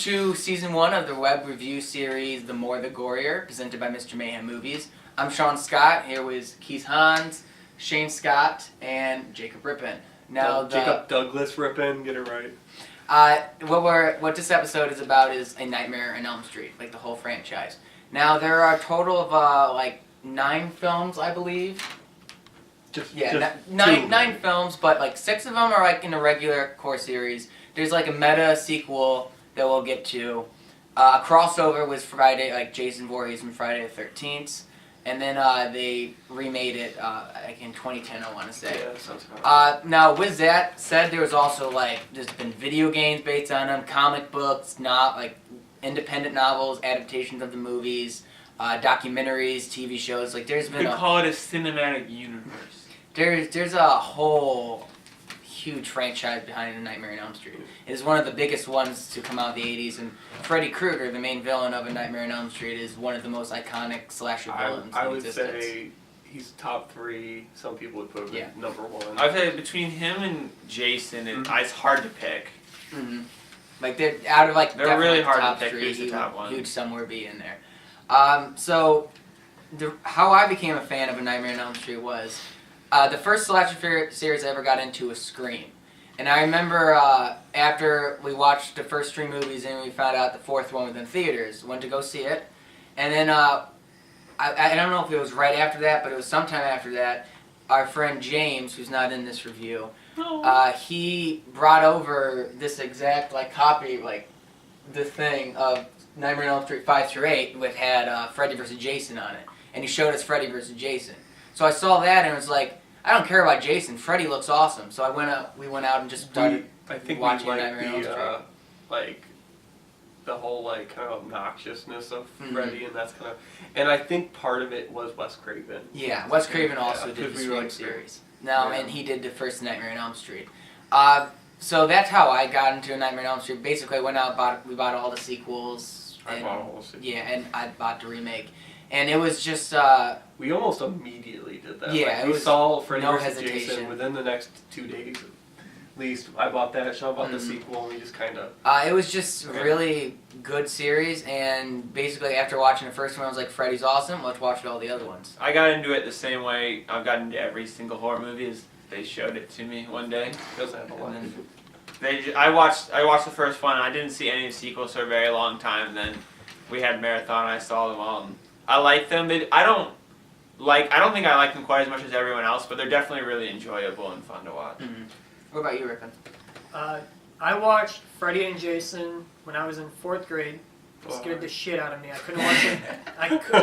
to Season 1 of the web review series The More The Gorier, presented by Mr. Mayhem Movies. I'm Sean Scott, here with Keith Hansz, Shane Scott, and Jacob Rippin. Now, Jacob Douglas Rippin, get it right. What this episode is about is A Nightmare on Elm Street, like the whole franchise. Now, there are a total of 9 films, I believe. Nine films, but 6 of them are in the regular core series. There's a meta sequel that we'll get to. A crossover with Friday, Jason Voorhees and Friday the 13th. And then they remade it in 2010, I want to say. Yeah, that sounds about right. Now, with that said, there was also there's been video games based on them, comic books, independent novels, adaptations of the movies, documentaries, TV shows. There's been You could call it a cinematic universe. There's a whole huge franchise behind A Nightmare on Elm Street. It is one of the biggest ones to come out of the 80s, and Freddy Krueger, the main villain of A Nightmare on Elm Street, is one of the most iconic slasher villains I in would existence. say he's top 3. Some people would put him at number 1. I'd say between him and Jason, it's hard to pick. Mm-hmm. They're out of they're really hard top to pick. 3, Who's the top one? He would somewhere be in there. How I became a fan of A Nightmare on Elm Street was the first slasher series I ever got into was Scream. And I remember after we watched the first 3 movies and we found out the 4th one was in theaters, went to go see it. And then I don't know if it was right after that, but it was sometime after that, our friend James, who's not in this review, he brought over this exact copy, the thing of Nightmare on Elm Street 5 through 8, which had Freddy vs. Jason on it. And he showed us Freddy vs. Jason. So I saw that and it was I don't care about Jason. Freddy looks awesome. So we went out and just started watching Nightmare on Elm Street. The whole kind of obnoxiousness of Freddy, and that's kind of, and I think part of it was Wes Craven. Yeah, Wes Craven also did the Scream series. And he did the first Nightmare on Elm Street. So that's how I got into A Nightmare on Elm Street. Basically, I went out, we bought all the sequels. I bought all the sequels. Yeah, and I bought the remake. And it was just... we almost immediately did that. Yeah, we saw Freddy no vs. hesitation. Jason within the next 2 days at least. I bought that, Sean bought the sequel, and we just kind of... it was just a really good series, and basically after watching the first one, I was like, Freddy's awesome, let's watch all the other ones. I got into it the same way I've gotten into every single horror movie is they showed it to me one day. Doesn't have a lot. I watched the first one, and I didn't see any of the sequels for a very long time, then we had marathon, and I saw them all, and I like them. I don't think I like them quite as much as everyone else, but they're definitely really enjoyable and fun to watch. Mm-hmm. What about you, Rippin? I watched Freddy and Jason when I was in 4th grade. It scared the shit out of me. I couldn't watch it.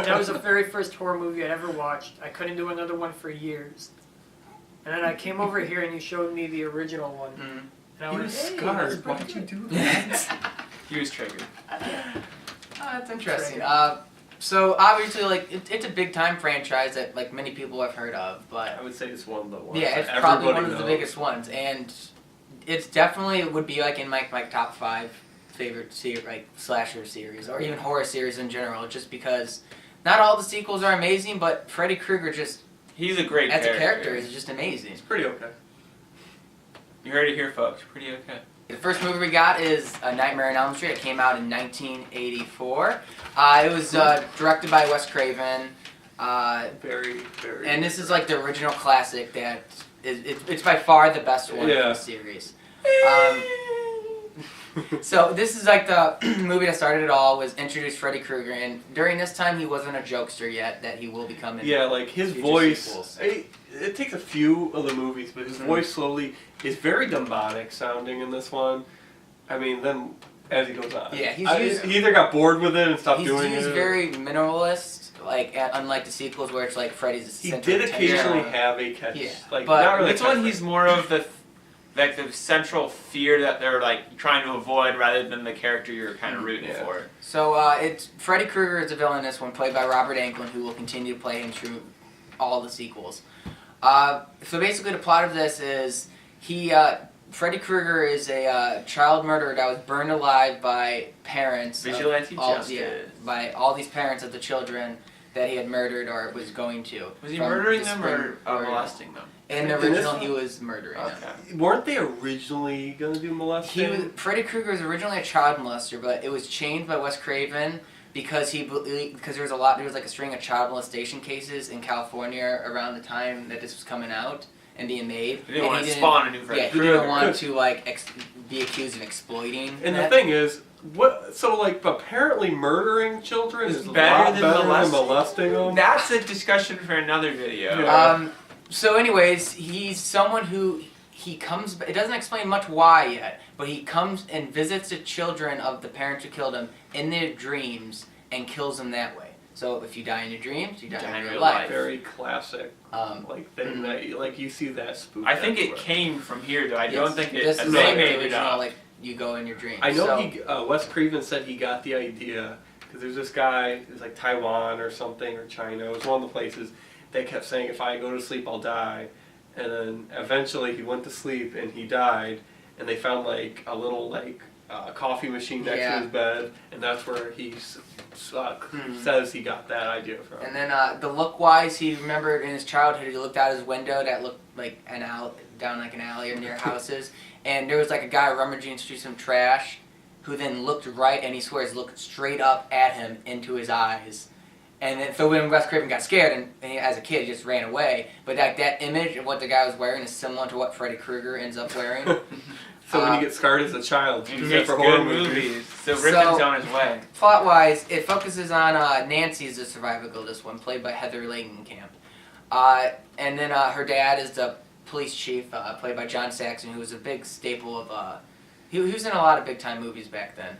That was the very first horror movie I'd ever watched. I couldn't do another one for years. And then I came over here and you showed me the original one. Mm-hmm. And I He went, was hey, scarred. Why'd you do that? He was triggered. That's interesting. So obviously, it's a big time franchise that many people have heard of, but I would say it's one of the ones. yeah, it's that probably one everybody of the knows. biggest ones, and it's definitely would be in my top 5 favorite slasher series or even horror series in general, just because not all the sequels are amazing, but Freddy Krueger He's a great as character. a character is just amazing. It's pretty okay. You heard it here, folks. Pretty okay. The first movie we got is A Nightmare on Elm Street. It came out in 1984. It was directed by Wes Craven. Very, very. And this is the original classic that it's by far the best one in the series. So this is the movie that started it all, was introduced Freddy Krueger, and during this time he wasn't a jokester yet, that he will become in his future voice, sequels. it takes a few of the movies, but his voice slowly is very demonic sounding in this one. I mean, then as he goes on. Yeah, he either got bored with it and stopped doing it. He's very minimalist, unlike the sequels where it's Freddy's the He center did of occasionally attention. have a catch. Yeah, but not really This one, he's more of the central fear that they're trying to avoid rather than the character you're kind of rooting for. So it's Freddy Krueger is a villain in this one, played by Robert Englund, who will continue to play him through all the sequels. So basically the plot of this is Freddy Krueger is a child murderer that was burned alive by parents. Vigilante justice. By all these parents of the children that he had murdered or was going to. Was he from murdering the them spring or burial. molesting them? In the In this original, one? he was murdering them. Okay. Weren't they originally going to do molesting? Freddy Krueger was originally a child molester, but it was changed by Wes Craven because there was like a string of child molestation cases in California around the time that this was coming out and being made. He didn't want to spawn a new Freddy Yeah, he Krueger. didn't want to like be accused of exploiting. And that. the thing is, apparently murdering children is better a lot than better molesting. than molesting them. That's a discussion for another video. Yeah. So anyways, he's someone who comes. It doesn't explain much why yet, but he comes and visits the children of the parents who killed him in their dreams and kills them that way. So if you die in your dreams, you die in real life. Very classic, thing that you see that spook. I think it everywhere. came from here, though. I Yes. don't think it. This is they like the made it original, up. like you go in your dreams. I know So, Wes Craven said he got the idea because there's this guy, it was like Taiwan or something, or China, it was one of the places, they kept saying, if I go to sleep, I'll die. And then eventually he went to sleep and he died, and they found like a little coffee machine next to his bed, and that's where he says he got that idea from. And then the look-wise, he remembered in his childhood, he looked out his window that looked like down like an alley or near houses, and there was like a guy rummaging through some trash, who then looked right, and he swears looked straight up at him into his eyes. And then, so when Wes Craven got scared, and he, as a kid, he just ran away. But that image of what the guy was wearing is similar to what Freddy Krueger ends up wearing. So when you get scarred as a child, He you makes for good horror movies. So So- Rippin's on his way. Plot-wise, it focuses on Nancy as the survivor girl, this one, played by Heather Langenkamp. And then her dad is the police chief, played by John Saxon, who was a big staple of... he was in a lot of big-time movies back then.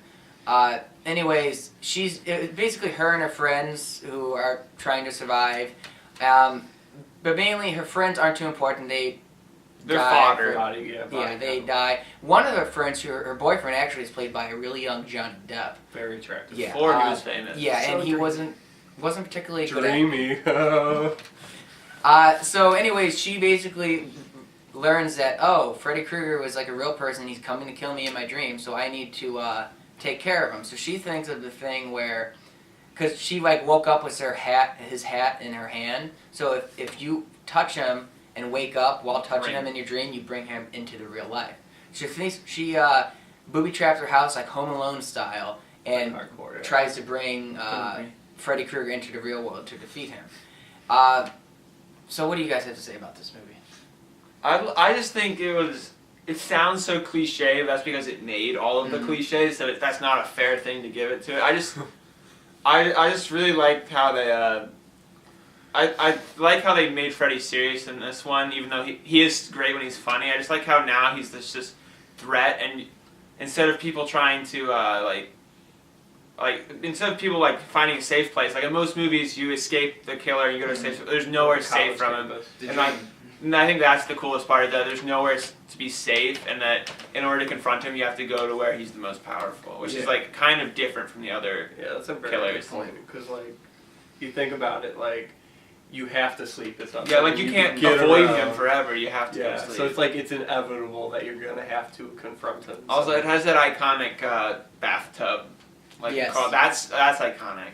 Anyways, it's basically her and her friends who are trying to survive. But mainly, her friends aren't too important. They're die fodder. for- they die. One of her friends, her boyfriend, actually is played by a really young Johnny Depp. Very attractive. Yeah. Before he was famous. Yeah, So and he dreamy. wasn't particularly good Dreamy. at. So, anyways, she basically learns that Freddy Krueger was like a real person. He's coming to kill me in my dreams, so I need to take care of him. So she thinks of the thing where, because she like woke up with his hat in her hand. So if you touch him and wake up while touching him in your dream, you bring him into the real life. She booby traps her house like Home Alone style and Hardcore, yeah. tries to bring Freddy Krueger into the real world to defeat him. So what do you guys have to say about this movie? I just think it sounds so cliche, but that's because it made all of the cliches, so that's not a fair thing to give it to it. I just really liked how they, I like how they made Freddy serious in this one, even though he is great when he's funny. I just like how now he's this just threat, and instead of people trying to, instead of people like finding a safe place, like in most movies you escape the killer and you go to a safe place, there's nowhere safe from him. And I think that's the coolest part, that there's nowhere to be safe, and that in order to confront him, you have to go to where he's the most powerful, which is like kind of different from the other. Yeah, that's a very killers. good point. Because you think about it, you have to sleep. It's not Yeah, like you can't get avoid around. him forever. You have to go to sleep. So it's inevitable that you're gonna have to confront him. Also, it has that iconic bathtub. Yes. That's iconic.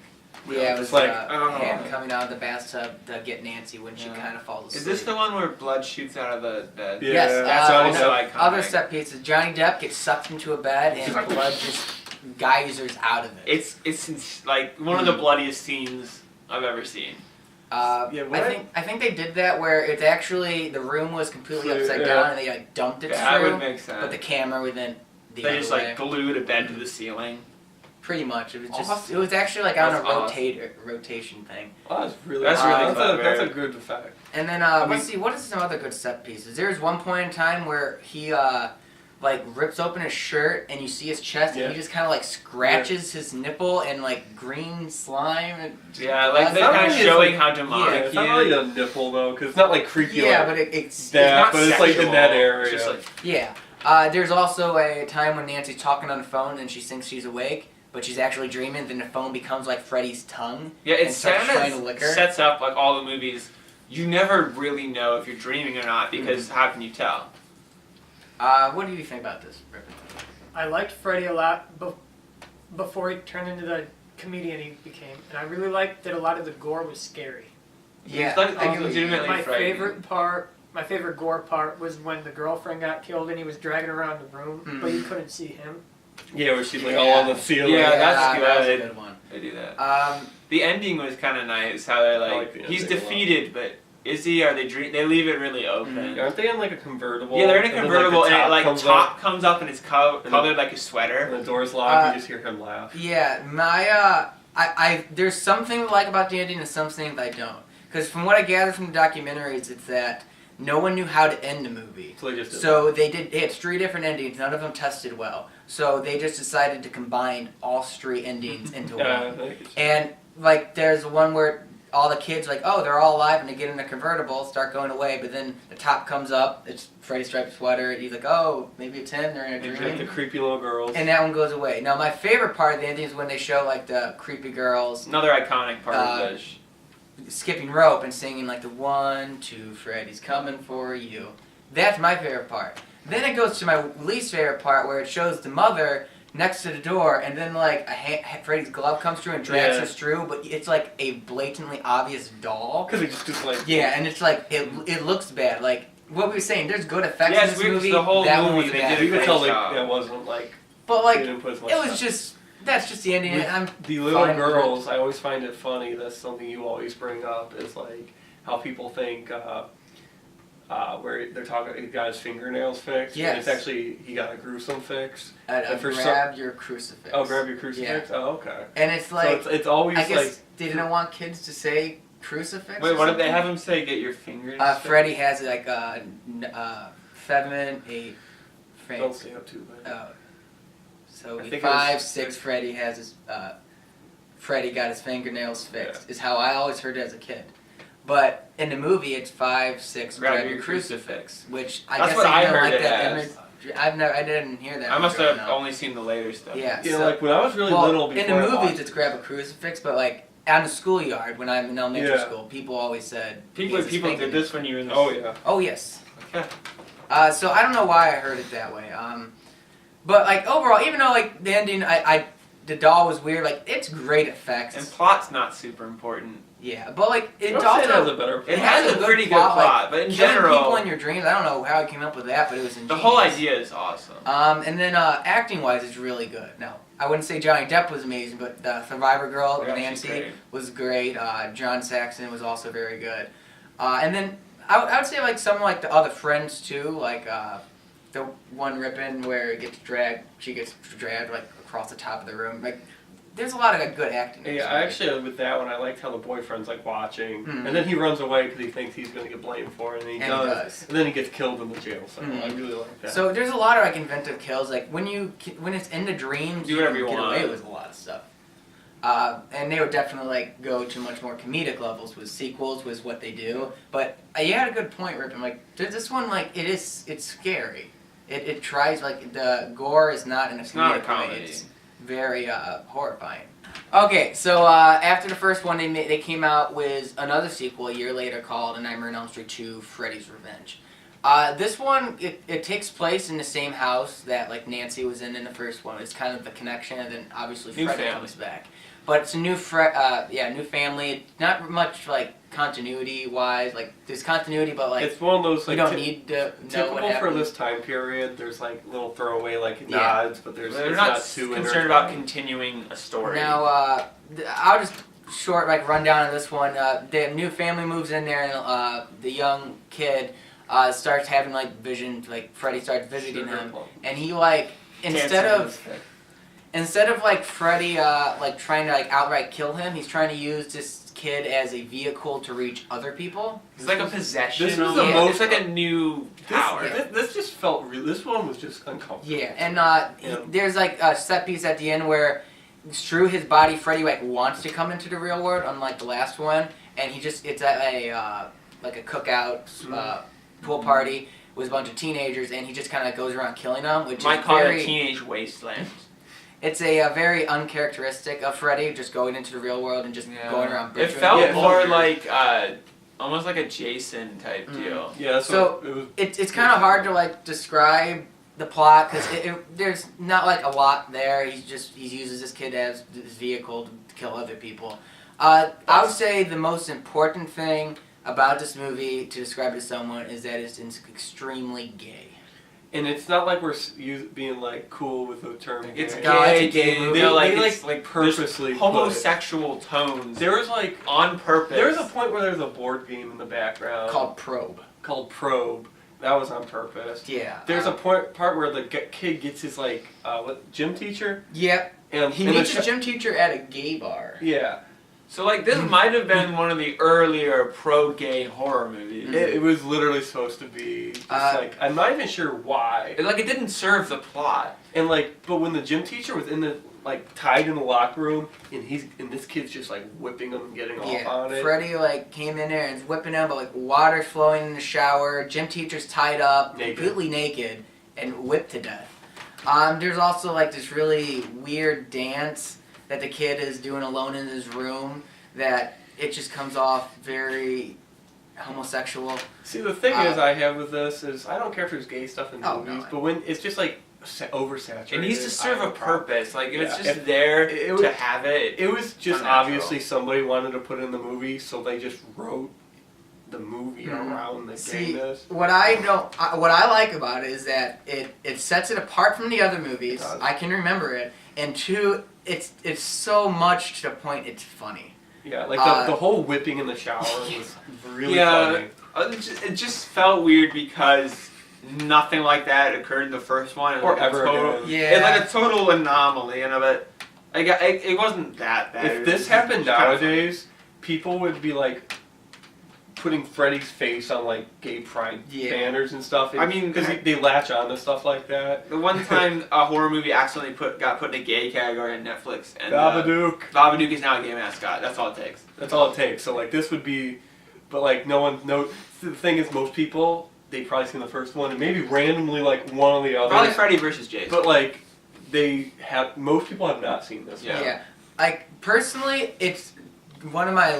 Yeah, it was like, him coming out of the bathtub to get Nancy when she kind of falls asleep. Is this the one where blood shoots out of the bed? Yeah. Yes, That's also iconic. Other set pieces. Johnny Depp gets sucked into a bed and blood just geysers out of it. It's like one of the bloodiest scenes I've ever seen. I think they did that where it's actually the room was completely upside Yeah. down and they dumped it That through, would make sense. but the camera would then They just glued a bed to the ceiling. pretty much. It was just Awesome. it was actually like on a That's awesome. rotation thing. Oh, that's really That's really clever. that's a good effect. And then let's see, what is some other good set pieces? There's one point in time where he rips open his shirt and you see his chest and he just kind of scratches his nipple and green slime and Yeah, they're It's kind of not showing really- how demonic It's he not really is. a nipple though, because it's not creepy. yeah, but it's that, not but it's in sexual. that area. It's just yeah. There's also a time when Nancy's talking on the phone and she thinks she's awake, but she's actually dreaming. Then the phone becomes like Freddy's tongue. Yeah, and it starts trying to lick her. sets up all the movies. You never really know if you're dreaming or not because how can you tell? What do you think about this, Rippin? I liked Freddy a lot before he turned into the comedian he became, and I really liked that a lot of the gore was scary. Yeah, He's like, I get what you legitimately My frightening. favorite gore part was when the girlfriend got killed and he was dragging around the room, but you couldn't see him. Yeah, where she's like all on the ceiling. Yeah, that's that was a good. good one. They do that. Um, The ending was kind of nice. How they're like the he's ending a lot. defeated, but is he? Are they dream? They leave it really open. Aren't they in like a convertible? Yeah, they're in a And then, convertible, and comes top up, comes up, and it's colored like a sweater. and the door's locked. You just hear him laugh. Yeah, there's something I like about the ending and something that I don't. Because from what I gathered from the documentaries, it's that no one knew how to end the movie. So they just did So they had 3 different endings. None of them tested well. So they just decided to combine all 3 endings into one. And like, there's one where all the kids like, oh, they're all alive, and they get in the convertible, start going away. But then the top comes up. It's Freddy striped sweater. And he's like, oh, maybe it's him. They're in a And dream. the creepy little girls. And that one goes away. Now, my favorite part of the ending is when they show like the creepy girls Another iconic part of this. skipping rope and singing like the 1, 2, Freddy's coming for you. That's my favorite part. Then it goes to my least favorite part where it shows the mother next to the door, and then like Freddy's glove comes through and drags us through, but it's like a blatantly obvious doll. Because it just like. Yeah, and it's like it looks bad. Like what we were saying, there's good effects Yeah, in it's this weird 'cause movie. the whole that one movie was they bad. did You could great tell job. it wasn't like. But They like didn't put as much it was stuff. just that's just the ending. With And I'm the little fine with it. girls, I always find it funny. That's something you always bring up is like how people think where they're talking. He got his fingernails fixed. Yes. And it's actually he got a gruesome fix. And for grab your crucifix. Oh, grab your crucifix. Yeah. Oh, okay. And it's like So it's always I guess like. they didn't want kids to say crucifix. Wait, or what did they something? have him say? Get your fingers. Freddy has like 7, 8 Don't frames. stay up too late. So I think it 5, was 6. Freddy has his. Freddy got his fingernails fixed. Yeah. Is how I always heard it as a kid. But in the movie, it's 5, 6. Grab your crucifix, which I That's guess what I I kinda heard like it that as. image. I didn't hear that. I must growing have up. only seen the later stuff. Yeah. Yeah, so, like when I was really well, little. in Before the I movies, watched- it's grab a crucifix, but like on the schoolyard when I'm in elementary Yeah. school, people always said. People he has his did fingernails. this when you were in the. Oh yeah. Oh yes. Okay. So I don't know why I heard it that way. But like overall, even though like the ending, the doll was weird. Like it's great effects. And plot's not super important. Yeah, but like it It also has a better. It has a good pretty good plot, like, plot, but in killing general, people in your dreams. I don't know how I came up with that, but it was ingenious. the whole idea is awesome. And then acting wise, it's really good. Now I wouldn't say Johnny Depp was amazing, but the Survivor girl Yeah, she's Nancy great. was great. John Saxon was also very good. And then I would say like some like the other friends too, like the one Rippin where it gets dragged, she gets dragged like across the top of the room. Like there's a lot of good acting. in this Yeah, I movie. actually with that one, I liked how the boyfriend's like watching, Mhm. and then he runs away because he thinks he's going to get blamed for it, and he And he does, does. and then he gets killed in the jail cell. Mhm. I really like that. So there's a lot of like inventive kills. Like when it's in the dreams, Do whatever can you get want. away with a lot of stuff. And they would definitely like go to much more comedic levels with sequels, was what they do. But you had a good point, Rip. I'm like, this one like it's scary. It tries like the gore is not in a It's not a comedic comedy. way. It's very horrifying. Okay, so after the first one, they came out with another sequel a year later called A Nightmare on Elm Street 2: Freddy's Revenge. This one, it takes place in the same house that like Nancy was in the first one. It's kind of the connection, and then obviously New Freddy family. comes back. But it's a new new family. Not much like continuity wise. Like there's continuity, but like it's one of those you like don't need to know what typical for happened. this time period. There's like little throwaway like Yeah. nods, but there's They're it's not too concerned about continuing a story. Now, I'll just short like rundown of this one. The new family moves in there, and the young kid starts having like visions. Like Freddy starts visiting him, and he like instead of like Freddy like trying to like outright kill him, he's trying to use this kid as a vehicle to reach other people. It's like a possession. This was the almost. most- It's like a new power. This just felt real. This one was just uncomfortable. Yeah, and Yeah. there's like a set piece at the end where through his body, Freddy like wants to come into the real world, unlike the last one, and it's at a like a cookout pool party with a bunch of teenagers, and he just kind of goes around killing them, which Might is call it a very. teenage wasteland. It's a very uncharacteristic of Freddy, just going into the real world and just going around. It butchering felt Yeah, it people. more weird. like almost like a Jason type deal. Yeah, that's So, what it was. It's kind of hard to like describe the plot because there's not like a lot there. He uses this kid as his vehicle to to kill other people. I would say the most important thing about this movie to describe it to someone is that it's extremely gay. And it's not like we're being like cool with the term. It's gay. No, it's a gay, gay gay. movie. It's like purposely there's homosexual tones. There was like on purpose. there was a point where there was a board game in the background Called Probe. called Probe. That was on purpose. Yeah. There's a part where the kid gets his like gym teacher. Yep. And He in meets the his gym teacher at a gay bar. Yeah. So like this might have been one of the earlier pro-gay horror movies. It was literally supposed to be just like I'm not even sure why. It didn't serve the plot. And like, but when the gym teacher was in the like tied in the locker room, and this kid's just like whipping him and getting off on it. Freddy like came in there and is whipping him, but like water's flowing in the shower. Gym teacher's tied up, completely naked, and whipped to death. There's also like this really weird dance that the kid is doing alone in his room that it just comes off very homosexual. See, the thing is I have with this is I don't care if there's gay stuff in movies, no. but when it's just like oversaturated. It needs to serve a purpose. Like if it's just If there it to have it. It was just unnatural. obviously somebody wanted to put in the movie, so they just wrote the movie around the gayness. What I like about it is that it sets it apart from the other movies. I can remember it, and two, it's so much to the point it's funny. Yeah, like the whole whipping in the shower was really funny. It just felt weird because nothing like that occurred in the first one. Or ever again. Yeah. It's like a total anomaly, but it wasn't that bad. If this happened nowadays, people would be like putting Freddy's face on like gay pride banners and stuff. I mean, because they latch on to stuff like that. The one time a horror movie accidentally got put in a gay category on Netflix, and Babadook. Babadook is now a gay mascot. That's all it takes. That's all it takes. So like this would be, but like the thing is most people they probably seen the first one and maybe randomly like one of the others. Probably Freddy versus Jason. But like most people have not seen this. Yeah. Like personally, it's one of my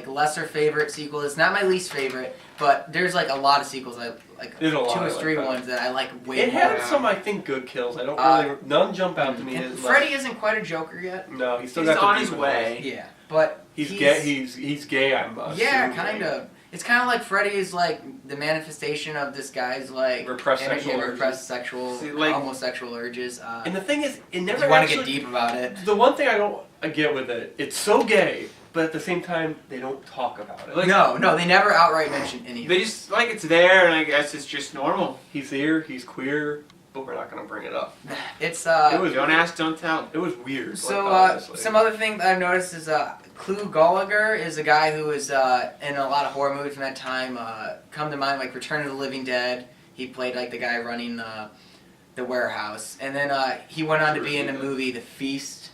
lesser favorite sequels. It's not my least favorite, but there's like a lot of sequels I like. There's a lot 2 or 3 that. ones that I like way It more. had some I think good kills. I don't really none jump out to me. And Freddy isn't quite a Joker yet. No, he's still He's got on the his demon way. voice. Yeah, but He's gay. He's gay. I'm yeah, assuming. kind of. It's kind of like Freddy is like the manifestation of this guy's like Repressed sexual homosexual urges. And the thing is, it never. You want to actually, get deep about it. The one thing I get with it, it's so gay, but at the same time, they don't talk about it. Like, no, they never outright mention anything. They just it's there, and I guess it's just normal. He's here. He's queer, but we're not gonna bring it up. It's It was don't ask, don't tell. It was weird. So honestly. some other thing that I've noticed is Clu Gallagher is a guy who was in a lot of horror movies from that time. Come to mind like Return of the Living Dead. He played like the guy running the warehouse, and then he went on to be in the movie The Feast.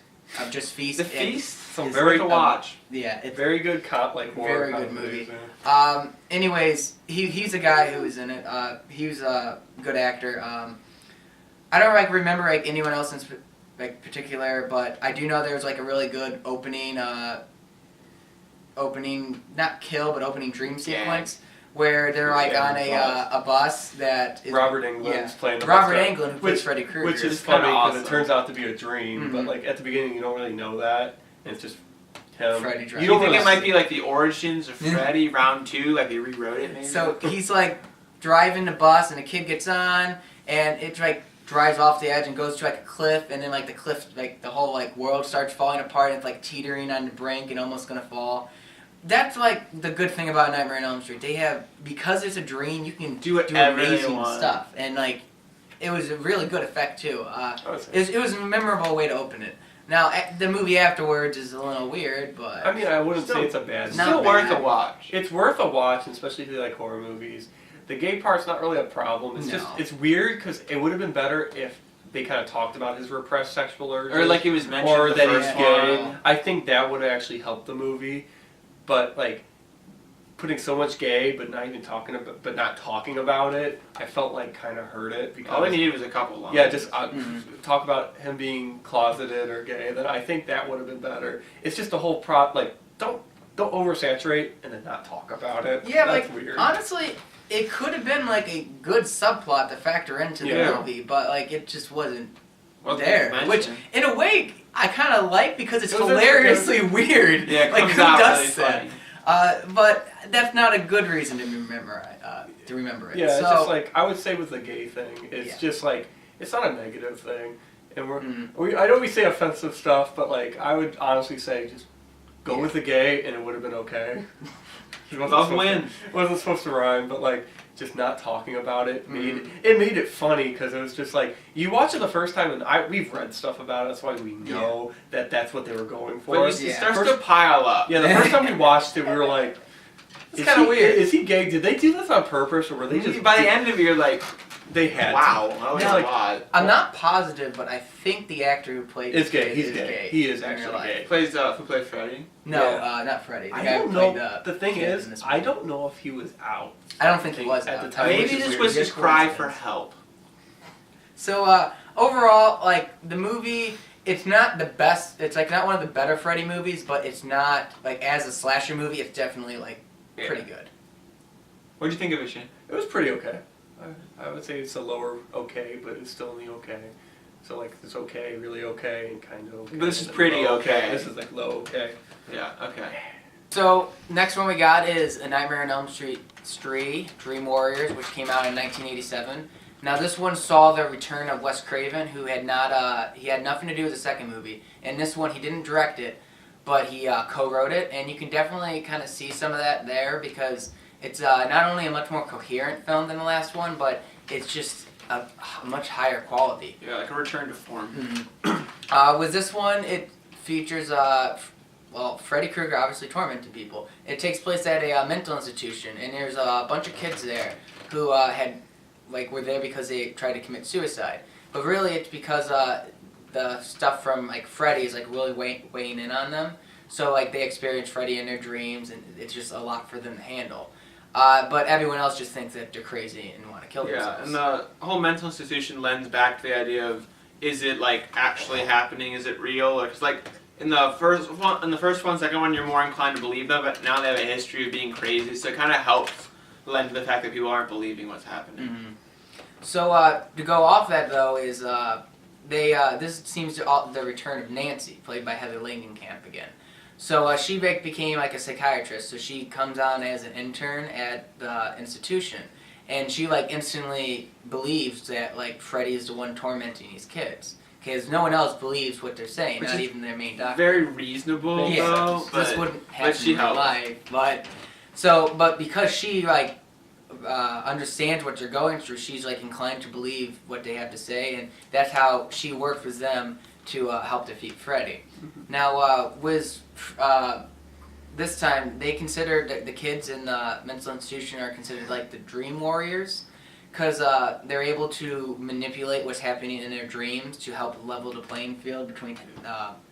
Just Feast. The Feast. Some Very to watch. Yeah, it's very good horror. very good movie. Yeah. Anyways, he's a guy who was in it. He was a good actor. I don't remember anyone else in particular, but I do know there was like a really good opening not kill but opening dream sequence where they're like on a bus that is, Robert Englund's playing the Robert bus Englund who plays Freddy Krueger. which is It's kinda funny because awesome. it turns out to be a dream, but like at the beginning you don't really know that, and it's just him. Freddy You driving. don't think it might be like the origins of Freddy round 2, like they rewrote it maybe? So he's like driving the bus and a kid gets on and it like drives off the edge and goes to like a cliff, and then like the cliff, like the whole like world starts falling apart and it's like teetering on the brink and almost gonna fall. That's like the good thing about Nightmare on Elm Street. They have, because it's a dream, you can do whatever they amazing want. stuff, and like it was a really good effect too. It was a memorable way to open it. Now the movie afterwards is a little weird, but I mean, I wouldn't say it's a bad. Not Still bad. worth a watch. It's worth a watch, especially if you like horror movies. The gay part's not really a problem. It's just it's weird because it would have been better if they kind of talked about his repressed sexual urges, Or like it was mentioned or the that first he's gay. one. I think that would have actually helped the movie, but like putting so much gay but not talking about it, I felt like kind of hurt it because All they needed was a couple lines. yeah, just talk about him being closeted or gay. Then I think that would have been better. It's just the whole don't oversaturate and then not talk about it. yeah, that's like weird. honestly, it could have been like a good subplot to factor into the Yeah. movie, but like it just wasn't Wasn't there. mentioned. Which, in a way, I kind of like because it's It was hilariously weird. Yeah, it like comes who out does really that? funny. But that's not a good reason to remember it. Yeah, so, it's just like I would say with the gay thing, it's Yeah. just like it's not a negative thing, and Mhm. I know we say offensive stuff, but like I would honestly say just go Yeah. with the gay, and it would have been okay. It wasn't Love supposed win. It wasn't supposed to rhyme, but like just not talking about it Mhm. made it funny because it was just like you watch it the first time, and we've read stuff about it, that's why we know that that's what they were going for. But it Yeah. starts to pile up. Yeah, the first time we watched it, we were like. It's kinda weird. Is he gay? Did they do this on purpose, or were they just? By the end of it, you're like, They had. wow, To. that was Yeah, a like- lot. I'm not positive, but I think the actor who played Is the gay. kid He's is gay. He is in real actually life. gay. Who plays Freddy? No, Yeah. not Freddy. The I guy don't who know. played The thing kid is, in this I movie. don't know if he was out. I don't think he was at out. the time. Maybe which is this weird. was Just his cry for coincidence. help. So overall, like the movie, it's not the best. It's like not one of the better Freddy movies, but it's not like as a slasher movie. It's definitely like pretty good. What'd you think of it, Shane? It was pretty okay. I would say it's a lower okay, but it's still in the okay. So like it's okay, really okay, and kind of okay. But this is and pretty low okay. This is like low okay. Yeah, okay. So next one we got is A Nightmare on Elm Street 3: Dream Warriors, which came out in 1987. Now this one saw the return of Wes Craven, who had not he had nothing to do with the second movie. And this one he didn't direct it, but he co-wrote it, and you can definitely kind of see some of that there because it's not only a much more coherent film than the last one, but it's just a much higher quality. Yeah, like a return to form. With this one, it features Freddy Krueger obviously tormented people. It takes place at a mental institution, and there's a bunch of kids there who were there because they tried to commit suicide. But really, it's because the stuff from like Freddy is like really weighing in on them. So like they experience Freddy in their dreams, and it's just a lot for them to handle. But everyone else just thinks that they're crazy and want to kill Yeah, themselves. and the whole mental institution lends back to the idea of, is it like actually happening? Is it real? Or it's like in the first one, second one, you're more inclined to believe them, but now they have a history of being crazy, so it kind of helps lend to the fact that people aren't believing what's happening. Mm-hmm. So to go off that though is this seems to the return of Nancy, played by Heather Langenkamp again. So she became like a psychiatrist. So she comes on as an intern at the institution, and she like instantly believes that like Freddy is the one tormenting these kids, because no one else believes what they're saying, Which not is even their main doctor. Very reasonable, Yeah, though. this But wouldn't happen she in real helps. life, but because she like understands what they're going through, she's like inclined to believe what they have to say, and that's how she works with them to help defeat Freddy. Now, this time they consider the kids in the mental institution are considered like the Dream Warriors, because they're able to manipulate what's happening in their dreams to help level the playing field between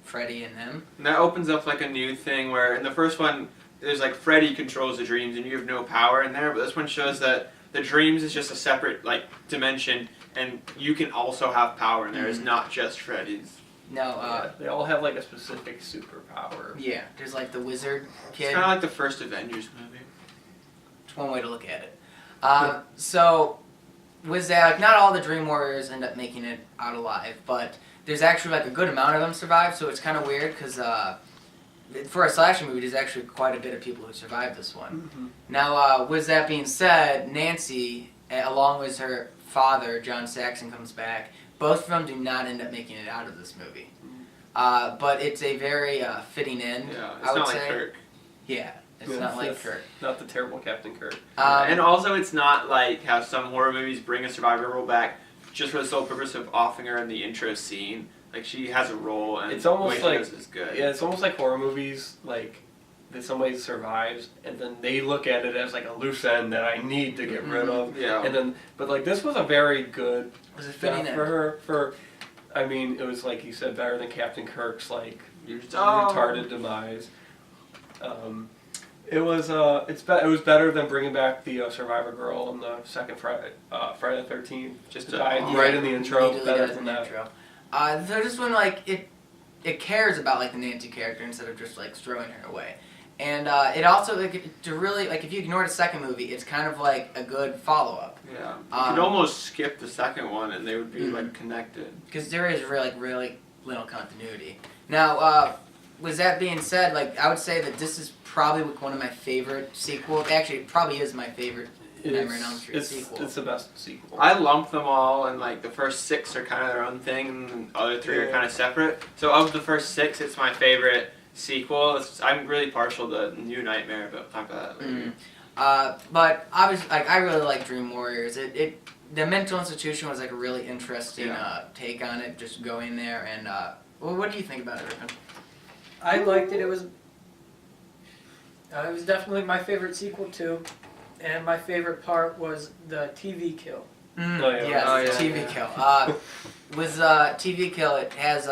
Freddy and them. And that opens up like a new thing where in the first one, there's like Freddy controls the dreams and you have no power in there, but this one shows that the dreams is just a separate like dimension and you can also have power in there. It's not just Freddy's. Now, they all have like a specific superpower. yeah, there's like the wizard kid. It's kind of like the first Avengers movie. It's one way to look at it. So, with that, like, not all the Dream Warriors end up making it out alive, but there's actually like a good amount of them survive, so it's kind of weird, because for a slasher movie, there's actually quite a bit of people who survived this one. Mm-hmm. Now, with that being said, Nancy, along with her father, John Saxon, comes back. Both of them do not end up making it out of this movie. But it's a very fitting end, Yeah, it's I would not say. like Kirk. Yeah, it's Yeah, not like it's Kirk. Not the terrible Captain Kirk. And also it's not like how some horror movies bring a survivor role back just for the sole purpose of offing her in the intro scene. Like she has a role and It's almost the way like she does is good. Yeah, it's almost like horror movies, like that somebody survives and then they look at it as like a loose end that I need to get rid of. Yeah. And then, but like this was a very good It was a death fitting for end. her. I mean, it was like you said, better than Captain Kirk's like You're retarded demise. It was it was better than bringing back the Survivor girl in the second Friday the 13th. Just died right in the intro. Immediately Better dies than in the that. intro. So this one, like, it cares about, like, the Nancy character instead of just, like, throwing her away. And it also, like, to really, like, if you ignore the second movie, it's kind of, like, a good follow-up. Yeah. You could almost skip the second one and they would be like connected. Because there is really little continuity. Now, with that being said, like I would say that this is probably one of my favorite sequels. Actually, it probably is my favorite Nightmare on Elm Street sequel. It's the best sequel. I lump them all, and like the first 6 are kind of their own thing, and the other 3 are kind of separate. So of the first 6, it's my favorite sequel. I'm really partial to New Nightmare, but we'll talk about that later. But obviously, like I really like Dream Warriors. The mental institution was like a really interesting take on it. Just going there and well, what do you think about it, Rippin? I liked it. It was definitely my favorite sequel too, and my favorite part was the TV kill. Yes, TV kill. With TV kill, it has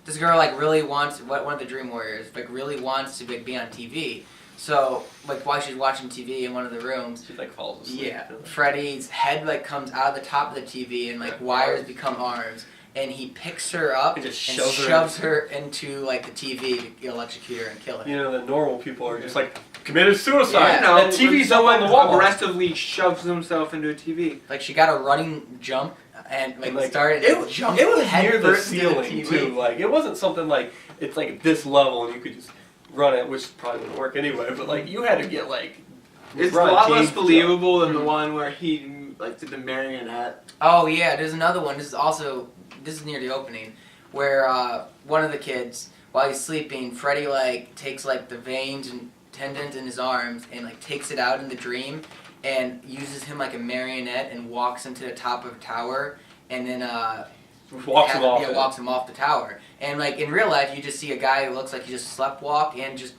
this girl like really wants one of the Dream Warriors like really wants to be on TV. So like while she's watching TV in one of the rooms, She like falls asleep. yeah, Freddy's head like comes out of the top of the TV and like wires become arms. And he picks her up And and just shoves her into like the TV to electrocute her and kill her. You know, the normal people are just like committed suicide. Yeah. No, No, the TV's up on the wall. aggressively shoves himself into a TV. Like she got a running jump and like, started It jump was head near the first into ceiling TV. too. Like it wasn't something like it's like this level and you could just run it, which probably wouldn't work anyway. But like you had to get like. It's LeBron a lot James less believable than the Mhm. one where he like did the marionette. Oh yeah, there's another one. This is near the opening, where one of the kids, while he's sleeping, Freddy like takes like the veins and tendons in his arms and like takes it out in the dream, and uses him like a marionette and walks him to the top of a tower, and then Walks him off. Yeah, it. walks him off the tower. And like in real life, you just see a guy who looks like he just sleptwalk and just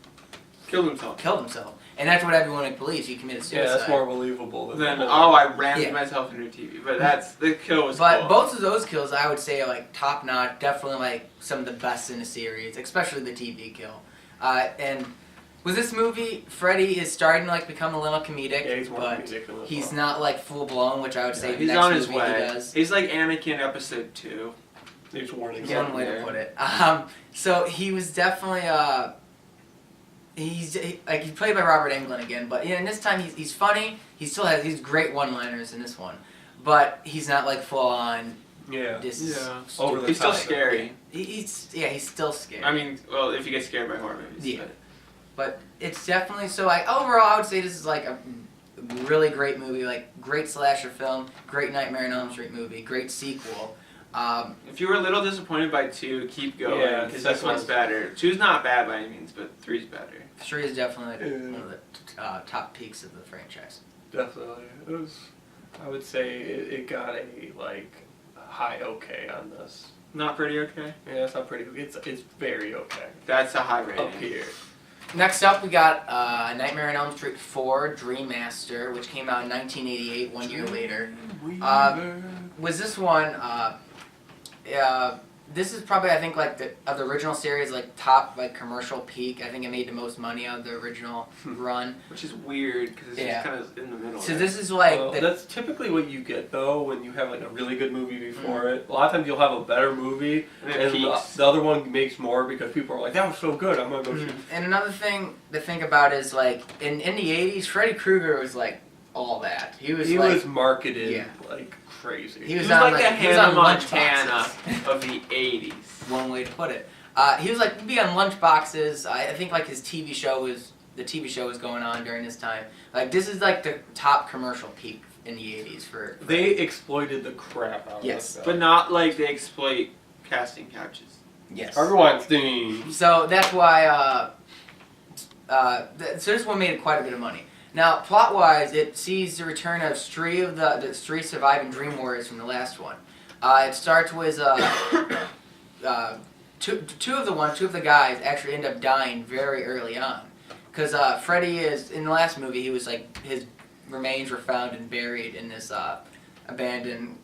Killed himself. killed himself. And that's what everyone believes. He committed suicide. Yeah, that's more believable than Then the whole- I rammed Yeah. myself into a TV. But the kill was But cool. both of those kills, I would say, are like top notch. Definitely like some of the best in the series, especially the TV kill. And with this movie, Freddy is starting to like become a little comedic, Yeah, he's more but comedic than this he's one. not like full blown, which I would say the he's next on his movie way. he does. He's like Anakin episode 2. There's warnings. One way to there. put it. So he was definitely he's played by Robert Englund again, but yeah, and this time he's funny. He still has these great one-liners in this one, but he's not like full on. Yeah. This Yeah. is Over the He's still top. scary. he's still scary. I mean, well, if you get scared by horror movies. Yeah. But it's definitely so. Like overall, I would say this is like a really great movie. Like great slasher film, great Nightmare on Elm Street movie, great sequel. If you were a little disappointed by 2, keep going, Yeah, because this second one's better. 2's not bad by any means, but 3's better. 3 is definitely like one of the top peaks of the franchise. Definitely. It was. I would say it got a like high okay on this. Not pretty okay? Yeah, it's not pretty. It's very okay. That's a high rating. Up here. Next up, we got Nightmare on Elm Street 4, Dream Master, which came out in 1988, 1 year later. Was this one? This is probably, I think, like of the original series, like top like commercial peak. I think it made the most money out of the original run. Which is weird, because it's Yeah. just kind of in the middle. So there. this is like Well, the, that's typically what you get though when you have like a really good movie before it. A lot of times you'll have a better movie And it and peaks. the other one makes more because people are like, that was so good, I'm gonna go shoot. And another thing to think about is like in the 80s, Freddy Krueger was like all that. He was He like was marketed Yeah. like crazy. he He was was on like like the he was on Hannah lunch Montana boxes. of the 80s. One way to put it. He was like be on lunch boxes. I think like his TV show was going on during this time. Like this is like the top commercial peak in the 80s for They exploited the crap out of Yes. this stuff. But not like they exploit casting couches. yes. Harvey Weinstein. So that's why so this one made quite a bit of money. Now, plot-wise, it sees the return of three of the three surviving Dream Warriors from the last one. It starts with two of the guys actually end up dying very early on, because Freddy is in the last movie. He was like his remains were found and buried in this abandoned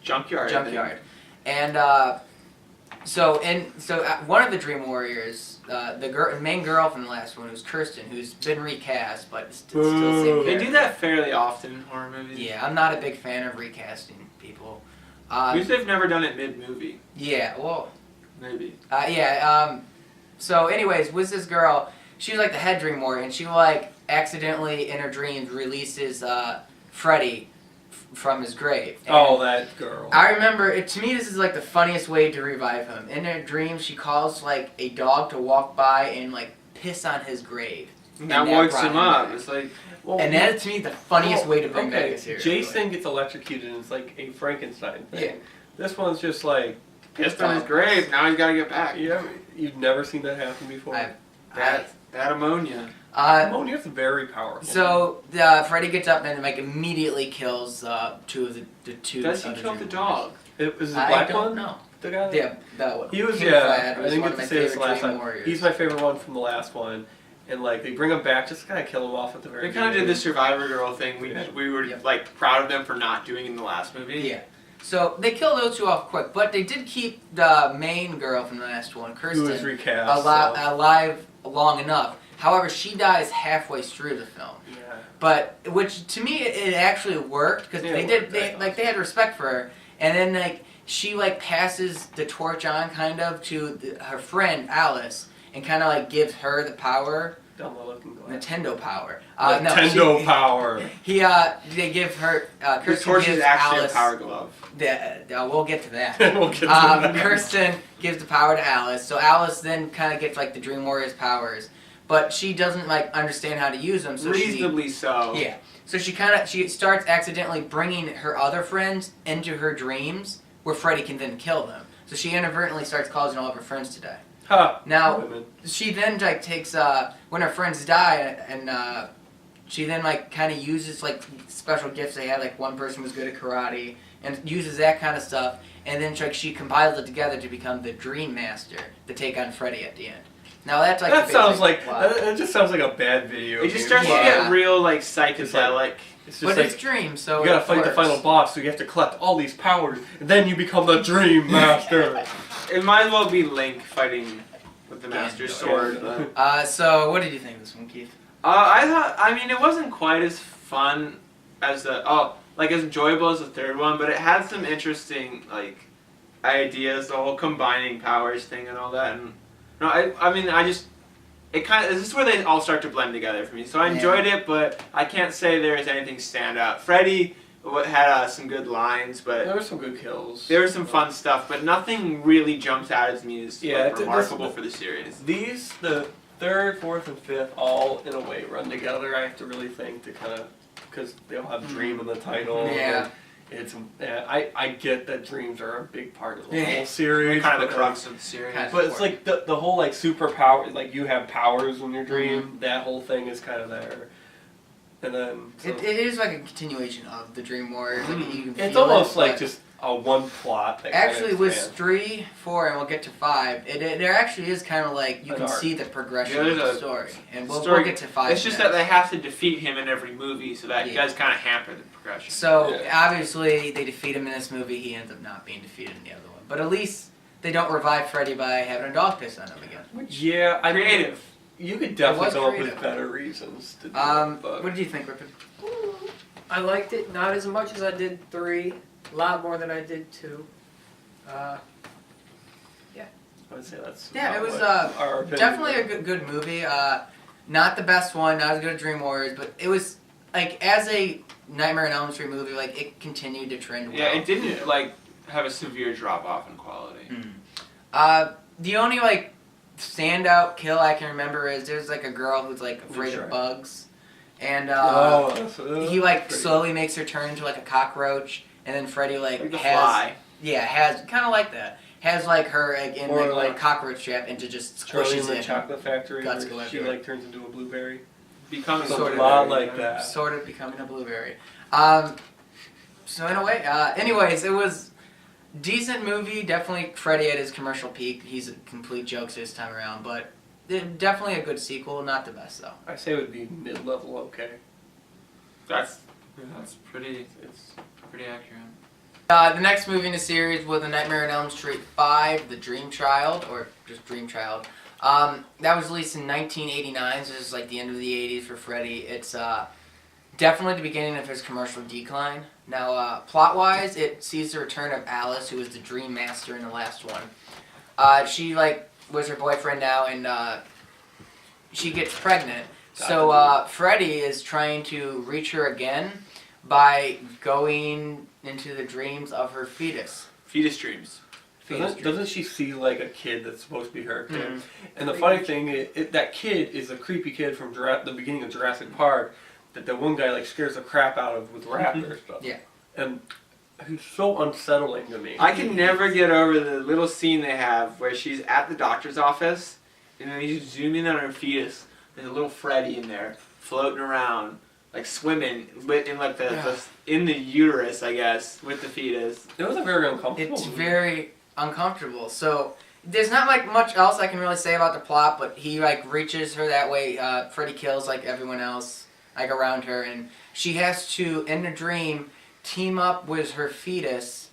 Junkyard. junkyard, and so one of the Dream Warriors, the main girl from the last one, who's Kirsten, who's been recast, but it's still the same Boo. They character. do that fairly often in horror movies. Yeah, I'm not a big fan of recasting people. Because they've never done it mid-movie. Yeah, well, Maybe. so anyways, with this girl, she was like the head Dream Warrior, and she like accidentally in her dreams releases Freddy from his grave. Oh, that girl. I remember it. To me, this is like the funniest way to revive him. In her dream, she calls like a dog to walk by and like piss on his grave. That wakes him up. It's like, Well, And that is to me the funniest way to bring back a serial Jason killer. gets electrocuted and it's like a Frankenstein thing. Yeah. This one's just like, pissed on his grave, now he's gotta get back. you've never seen that happen before. That ammonia. Ammonia's very powerful. So Freddy gets up and like immediately kills two of the two. Does he other kill the dream dog? It was the warriors. black I don't one? know. The guy that... Yeah, that one. He was, King yeah, Fahd I was didn't one get of to my say this favorite last Dream time. Warriors. He's my favorite one from the last one. And like, they bring him back just to kind of kill him off at the very They kind of did beginning. the Survivor Girl thing. We were Yep. like proud of them for not doing in the last movie. Yeah. So they killed those two off quick, but they did keep the main girl from the last one, Who was Kirsten, recast. alive long enough. However, she dies halfway through the film. Yeah. But which to me it actually worked because Yeah, they it did worked. they That's like they had respect for her, and then like she like passes the torch on kind of to her friend Alice and kind of like gives her the power, Dumb looking glass. Nintendo power. Nintendo power. They give her The Kirsten torch gives is actually Alice a power glove. we'll get to that. We'll get to that. Kirsten gives the power to Alice, so Alice then kind of gets like the Dream Warriors powers, but she doesn't like understand how to use them. So Reasonably so. yeah. So she starts accidentally bringing her other friends into her dreams, where Freddy can then kill them. So she inadvertently starts causing all of her friends to die. Ha! Now Women. she then like takes when her friends die and she then like kind of uses like special gifts they had, like one person was good at karate and uses that kind of stuff, and then like she compiles it together to become the Dream Master to take on Freddy at the end. Now that's like That the sounds basic like plot. that just sounds like a bad video. It just game starts plot. to Yeah. get real like psychedelic. It's just But like it's Dream, so you gotta it fight the works. final boss, so you have to collect all these powers, and then you become the Dream Master. It might as well be Link fighting with the Master's sword. But. So what did you think of this one, Keith? I mean, it wasn't quite as fun as as enjoyable as the third one, but it had some interesting, like, ideas, the whole combining powers thing and all that, and, no, this is where they all start to blend together for me, so I enjoyed it, but I can't say there is anything stand out. Freddy had some good lines, but There were some good kills. there was some fun stuff, but nothing really jumps out as me as Yeah, like, remarkable for the series. These, the third, fourth, and fifth, all in a way run together. I have to really think to kind of, because they all have Dream in the title. Yeah. and It's I get that dreams are a big part of the Yeah. whole series. Kind of the but, crux of the series. Kind of. But it's like the whole like superpower, like you have powers in your dream. That whole thing is kind of there, and then so, It is like a continuation of the Dream Warriors. Like, you can it's feel almost it, like but just a one plot. That actually kinda with expands. 3, 4, and we'll get to 5. There actually is kind of like you An can arc. see the progression Yeah, of there's the a story, and we'll story- get to 5. It's just that they have to defeat him in every movie, so that Yeah. does kind of hamper the progression. So Yeah. obviously they defeat him in this movie. He ends up not being defeated in the other one, but at least they don't revive Freddy by having a dog piss on him again. Yeah, I mean, Creative. you could definitely was come up creative. with better reasons to do it. But What did you think, Rippin? I liked it not as much as I did 3, a lot more than I did 2. I would say that's Yeah, it was our opinion. definitely a good movie. Not the best one, not as good as Dream Warriors, but it was like as a Nightmare on Elm Street movie, like it continued to trend well. Yeah, it didn't like have a severe drop off in quality. The only like standout kill I can remember is there's like a girl who's like afraid Sure. of bugs, and he like slowly makes her turn into like a cockroach, and then Freddy like Like the has Fly. has kind of like that, has like her like, in Or like like cockroach trap and to just Charlie in squishes the it, Chocolate Factory, Guts where go she everywhere. like turns into a blueberry. Becoming So Sort a of lot like that. sort of becoming a blueberry. So in a way, anyways, it was decent movie. Definitely Freddy at his commercial peak. He's a complete joke this time around, but definitely a good sequel. Not the best though. I say it would be mid-level okay. That's pretty. It's pretty accurate. The next movie in the series was The Nightmare on Elm Street 5, The Dream Child, or just Dream Child. That was released in 1989, so this is like the end of the 80s for Freddy. It's definitely the beginning of his commercial decline. Now, plot-wise, it sees the return of Alice, who was the Dream Master in the last one. She like was her boyfriend now, and she gets pregnant. So Freddy is trying to reach her again, by going into the dreams of her fetus. Fetus dreams. Doesn't she see like a kid that's supposed to be her kid? Mhm. And the funny thing is, that kid is a creepy kid from the beginning of Jurassic Park that the one guy like scares the crap out of with raptor stuff. Yeah. And he's so unsettling to me. I can never get over the little scene they have where she's at the doctor's office and then you zoom in on her fetus. There's a little Freddy in there floating around, like swimming in like in the uterus, I guess, with the fetus. It was a very uncomfortable. It's very uncomfortable. So there's not like much else I can really say about the plot, but he like reaches her that way. Freddy kills like everyone else like around her, and she has to, in a dream, team up with her fetus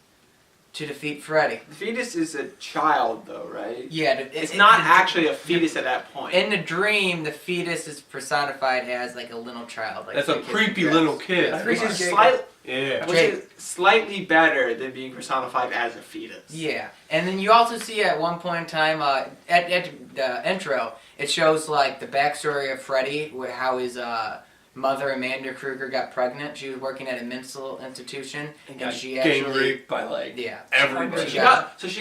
to defeat Freddy. The fetus is a child, though, right? Yeah, It's not actually a fetus at that point. In the dream, the fetus is personified as like a little child. Like That's a creepy little kid. Which is Yeah. Which is slightly better than being personified as a fetus. Yeah, and then you also see at one point in time, at the intro, it shows like the backstory of Freddy, how his mother Amanda Kruger got pregnant. She was working at a mental institution, and she gang actually raped by like everybody. She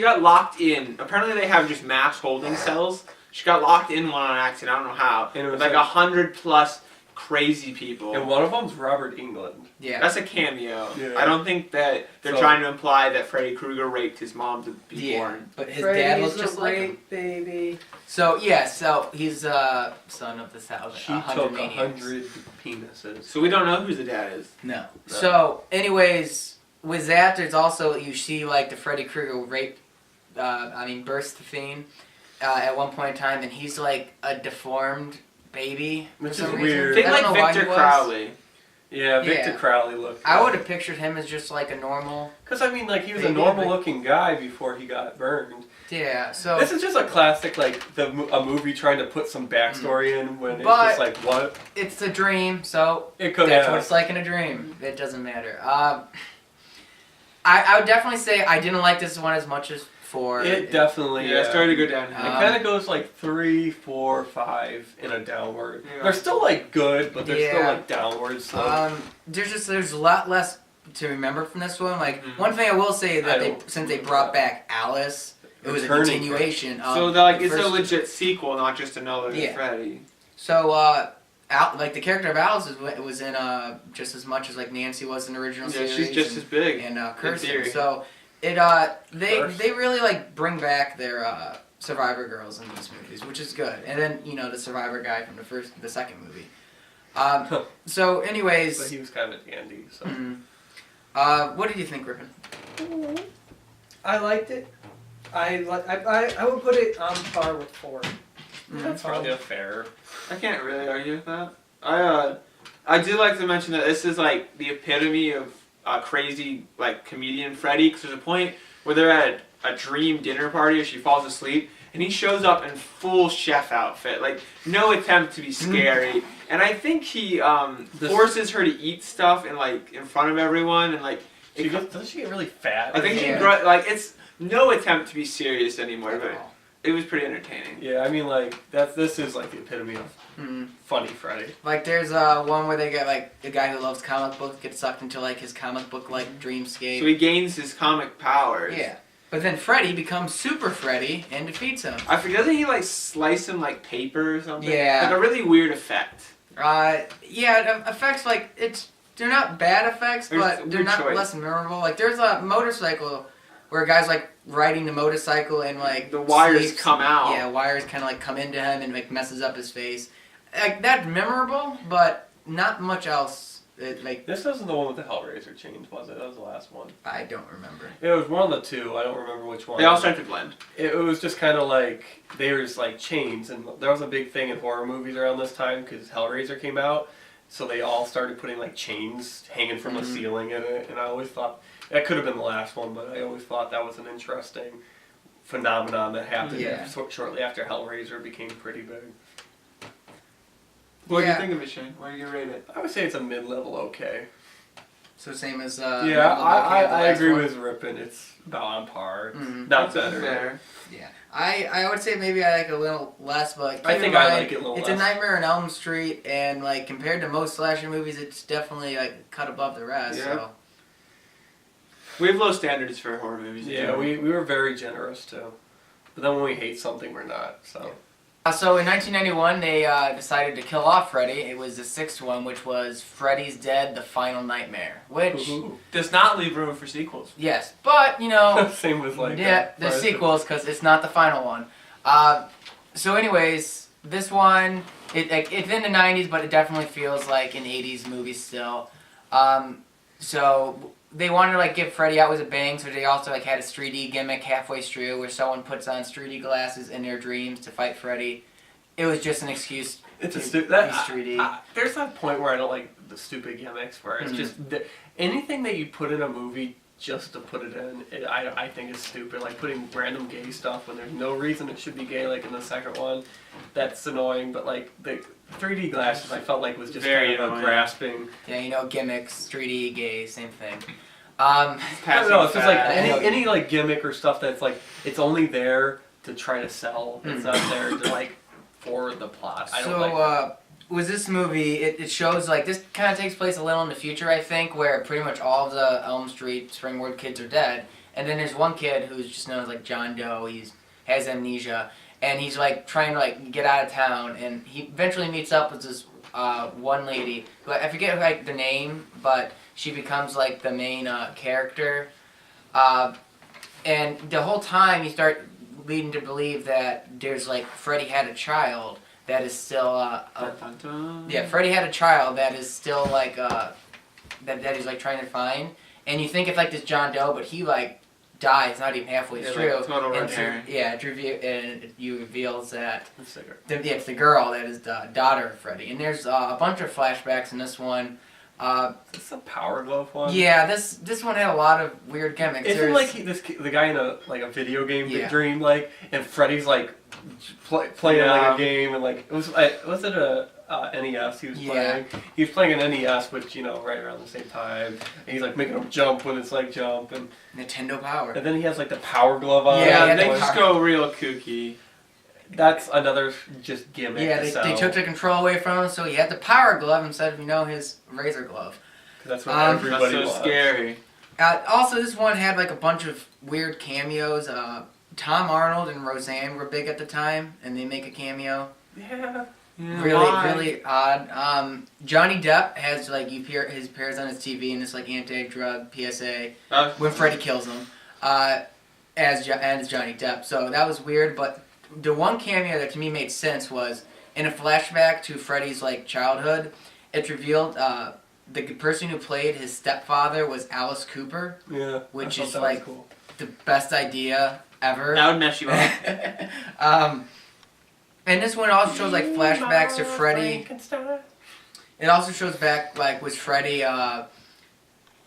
got locked in. Apparently, they have just mass holding cells. She got locked in one on accident. I don't know how. And it was like 100+ crazy people. And one of them's Robert Englund. Yeah, That's a cameo. Yeah. I don't think that they're trying to imply that Freddy Krueger raped his mom to be born. But his dad looks just like him. Baby. So he's son of this house. She 100 took maniacs. 100 penises. So we don't know who the dad is. No. So, anyways, with that, there's also, you see, like, the Freddy Krueger birth thing at one point in time, and he's, like, a deformed baby. Which for is some weird. reason. Think I don't know like why Victor he was. Crowley. Yeah, Victor Yeah. Crowley looked. I would have pictured him as just, like, a normal. Because, I mean, like, he was a Baby, normal-looking guy before he got burned. Yeah, so. This is just a classic, like, a movie trying to put some backstory in when it's But- just like, what? It's a dream, so. It could That's have. what it's like in a dream. It doesn't matter. I would definitely say I didn't like this one as much as 4. It definitely, Yeah, it started to go down. It kind of goes like 3, 4, 5 in a downward. Yeah. They're still like good, but they're still Yeah. like downward. So There's a lot less to remember from this one. Like one thing I will say that since they brought back Alice, it was a Returning continuation. Of So the it's a first- legit sequel, not just another Yeah. Freddy. So like the character of Alice was in just as much as like Nancy was in the original Yeah, series. she's just as big. and in Kirsten. theory. So they really like bring back their Survivor girls in these movies, which is good. And then the Survivor guy from the second movie. So anyways, but he was kind of a dandy. So what did you think, Rippin? I liked it. I would put it on par with 4. that's probably fair. I can't really argue with that. I do like to mention that this is like the epitome of crazy like comedian Freddy, because there's a point where they're at a dream dinner party where she falls asleep and he shows up in full chef outfit, like no attempt to be scary, and I think he forces her to eat stuff in front of everyone, and like Doesn't she get really fat? I think it's no attempt to be serious anymore, but it was pretty entertaining. Yeah, I mean, like this is like the epitome of funny Freddy. Like there's one where they get like the guy who loves comic books gets sucked into like his comic book like dreamscape. So he gains his comic powers. Yeah. But then Freddy becomes Super Freddy and defeats him. I forget, doesn't he like slice him like paper or something? Yeah. Like a really weird effect. Effects like they're not bad effects, There's a but they're weird not choice. less memorable. Like there's a motorcycle where a guy's like riding the motorcycle and like The wires sleeps. come out. Yeah, wires kind of like come into him and like messes up his face. Like that's memorable, but not much else. This wasn't the one with the Hellraiser chains, was it? That was the last one. I don't remember. It was one of the two. I don't remember which one. They all start to blend. It was just kind of like there's like chains, and there was a big thing in horror movies around this time because Hellraiser came out, so they all started putting like chains hanging from the ceiling in it, and I always thought that could have been the last one, but I always thought that was an interesting phenomenon that happened shortly after Hellraiser became pretty big. What do you think of it, Shane? Where do you rate it? I would say it's a mid-level okay. So same as Yeah, I agree with Rippin. It's about on par. Not better. Fair. Yeah, I would say maybe I like it a little less, but I think I like it a little it's less. a Nightmare on Elm Street, and like compared to most slasher movies, it's definitely like cut above the rest. Yeah. So We have low standards for horror movies. Yeah, we were very generous too. But then when we hate something, we're not. So. So in 1991, they decided to kill off Freddy. It was the sixth one, which was Freddy's Dead: The Final Nightmare, which does not leave room for sequels. yes, but you know. Same with like. Yeah, the sequels because it's not the final one. So, anyways, this one it's in the '90s, but it definitely feels like an '80s movie still. So they wanted to like give Freddy out with a bang, so they also like had a 3D gimmick halfway through where someone puts on 3D glasses in their dreams to fight Freddy. It was just an excuse. It's a to stupid. use 3D. There's that point where I don't like the stupid gimmicks where it's just anything that you put in a movie just to put it in. I think is stupid. Like putting random gay stuff when there's no reason it should be gay. Like in the second one, that's annoying. But like the 3D glasses, I felt like was just Very kind of a annoying. grasping. Yeah, you know, gimmicks, 3D, gay, same thing. I don't know. It's just like Passing any like gimmick or stuff that's like it's only there to try to sell. It's not there to like for the plot. I don't like. Was this movie, it shows, like, this kind of takes place a little in the future, I think, where pretty much all of the Elm Street Springwood kids are dead, and then there's one kid who's just known as, like, John Doe. He has amnesia, and he's, like, trying to, like, get out of town, and he eventually meets up with this one lady, who I forget, like, the name, but she becomes, like, the main character, and the whole time you start leading to believe that there's, like, Freddy had a child that is still Freddy had a child that is still like that he's like trying to find, and you think it's like this John Doe, but he like dies not even halfway through. Like, total red herring. Yeah, it reveals that it's the girl that is the daughter of Freddy, and there's a bunch of flashbacks in this one. Is this a Power Glove one? Yeah, this one had a lot of weird gimmicks. Isn't like the guy in a video game dream like, and Freddy's like playing like a game and like was it a NES he was playing? He was playing an NES, which right around the same time, and he's like making him jump when it's like jump and Nintendo Power. And then he has like the Power Glove on. Yeah, they just go real kooky. That's another just gimmick. Yeah, they took the control away from him, so he had the Power Glove instead of his razor glove. That's what everybody That's so scary. Also, this one had like a bunch of weird cameos. Tom Arnold and Roseanne were big at the time, and they make a cameo. Yeah. Really odd. Johnny Depp has like his appears on his TV in this like anti-drug PSA when Freddy kills him as Johnny Depp. So that was weird, but the one cameo that to me made sense was in a flashback to Freddy's like childhood. It's revealed the person who played his stepfather was Alice Cooper. Yeah, which is like cool. The best idea ever. That would mess you up. And this one also shows like flashbacks to Freddy. It also shows back like with Freddy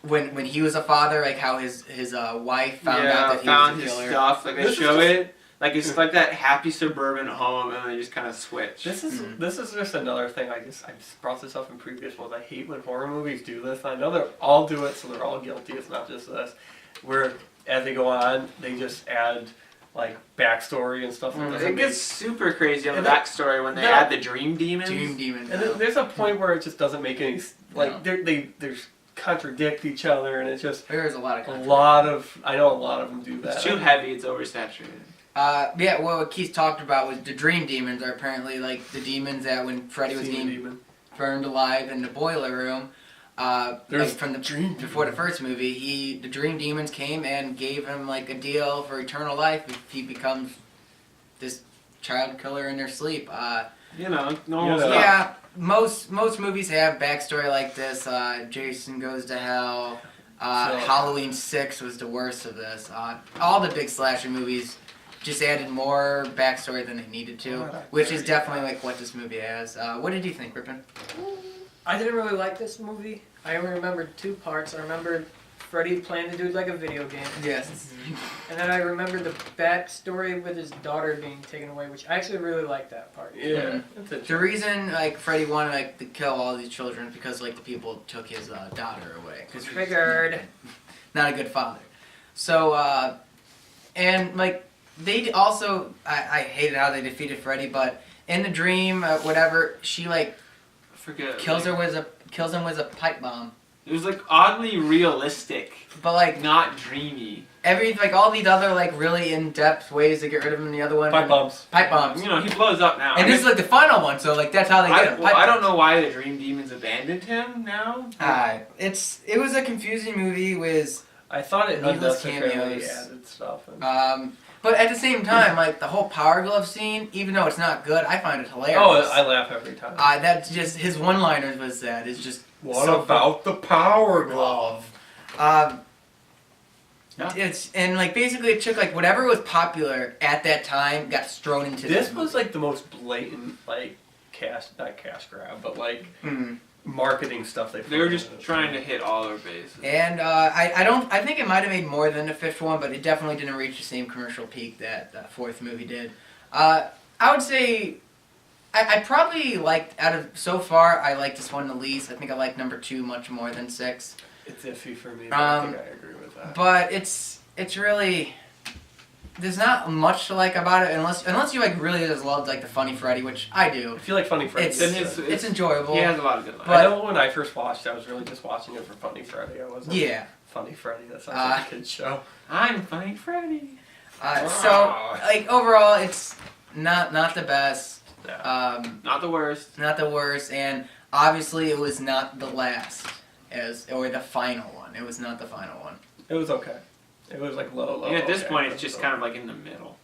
when he was a father, like how his wife found out that he was a killer. His stuff. Like they show it. Like it's like that happy suburban home, and they just kind of switch. This is just another thing. I just brought this up in previous ones. I hate when horror movies do this. I know they all do it, so they're all guilty. It's not just this. Where as they go on, they just add like backstory and stuff. It gets super crazy on the backstory when they add the dream demons. Dream demons. And there's a point where it just doesn't make any like they contradict each other, and it's just there's a lot of I know a lot of them do that. It's too heavy. It's oversaturated. What Keith talked about was the dream demons are apparently like the demons that when Freddy was being burned alive in the boiler room. From the dream before the first movie, the dream demons came and gave him like a deal for eternal life if he becomes this child killer in their sleep. Normal stuff. Yeah, most movies have backstory like this. Jason Goes to Hell. Halloween 6 was the worst of this. All the big slasher movies just added more backstory than they needed to, which is definitely like what this movie has. What did you think, Rippin? I didn't really like this movie. I only remembered two parts. I remembered Freddy playing the dude like a video game. Yes. And then I remember the backstory with his daughter being taken away, which I actually really liked that part. Yeah. The reason like Freddy wanted like to kill all these children is because like the people took his daughter away. Triggered. Not a good father. So and like they also I hated how they defeated Freddy, but in the dream whatever she like kills him with a pipe bomb. It was like oddly realistic, But like not dreamy. all these other like really in-depth ways to get rid of him in the other one. Pipe bombs. Pipe bombs. You know, he blows up now. And this is like the final one, so like that's how they get him. Pipe I don't bombs. know why the Dream Demons abandoned him now. It was a confusing movie with I thought it needless unnecessarily cameos. added stuff. And... But at the same time, like the whole Power Glove scene, even though it's not good, I find it hilarious. oh, I laugh every time. That's just his one-liners was that. It's just What so about the Power Glove? Yeah. Yeah. And like basically it took like whatever was popular at that time got thrown into This was like the most blatant like not cash grab, but like marketing stuff They were just trying to hit all their bases. And I think it might have made more than the fifth one, but it definitely didn't reach the same commercial peak that the fourth movie did. I would say I probably liked so far I like this one the least. I think I like number 2 much more than 6. It's iffy for me. But I think I agree with that. But it's really there's not much to like about it unless you like really just loved like the Funny Freddy, which I do. If you like Funny Freddy, It's enjoyable. He has a lot of good lines. But I know when I first watched, I was really just watching it for Funny Freddy. I wasn't. Yeah. Funny Freddy. That sounds like a kid's show. I'm Funny Freddy. So like overall, it's not the best. Yeah. Not the worst. Not the worst, and obviously it was not the last or the final one. It was not the final one. It was okay. It was like low. And at this okay, point, but it's just it was kind of like in the middle.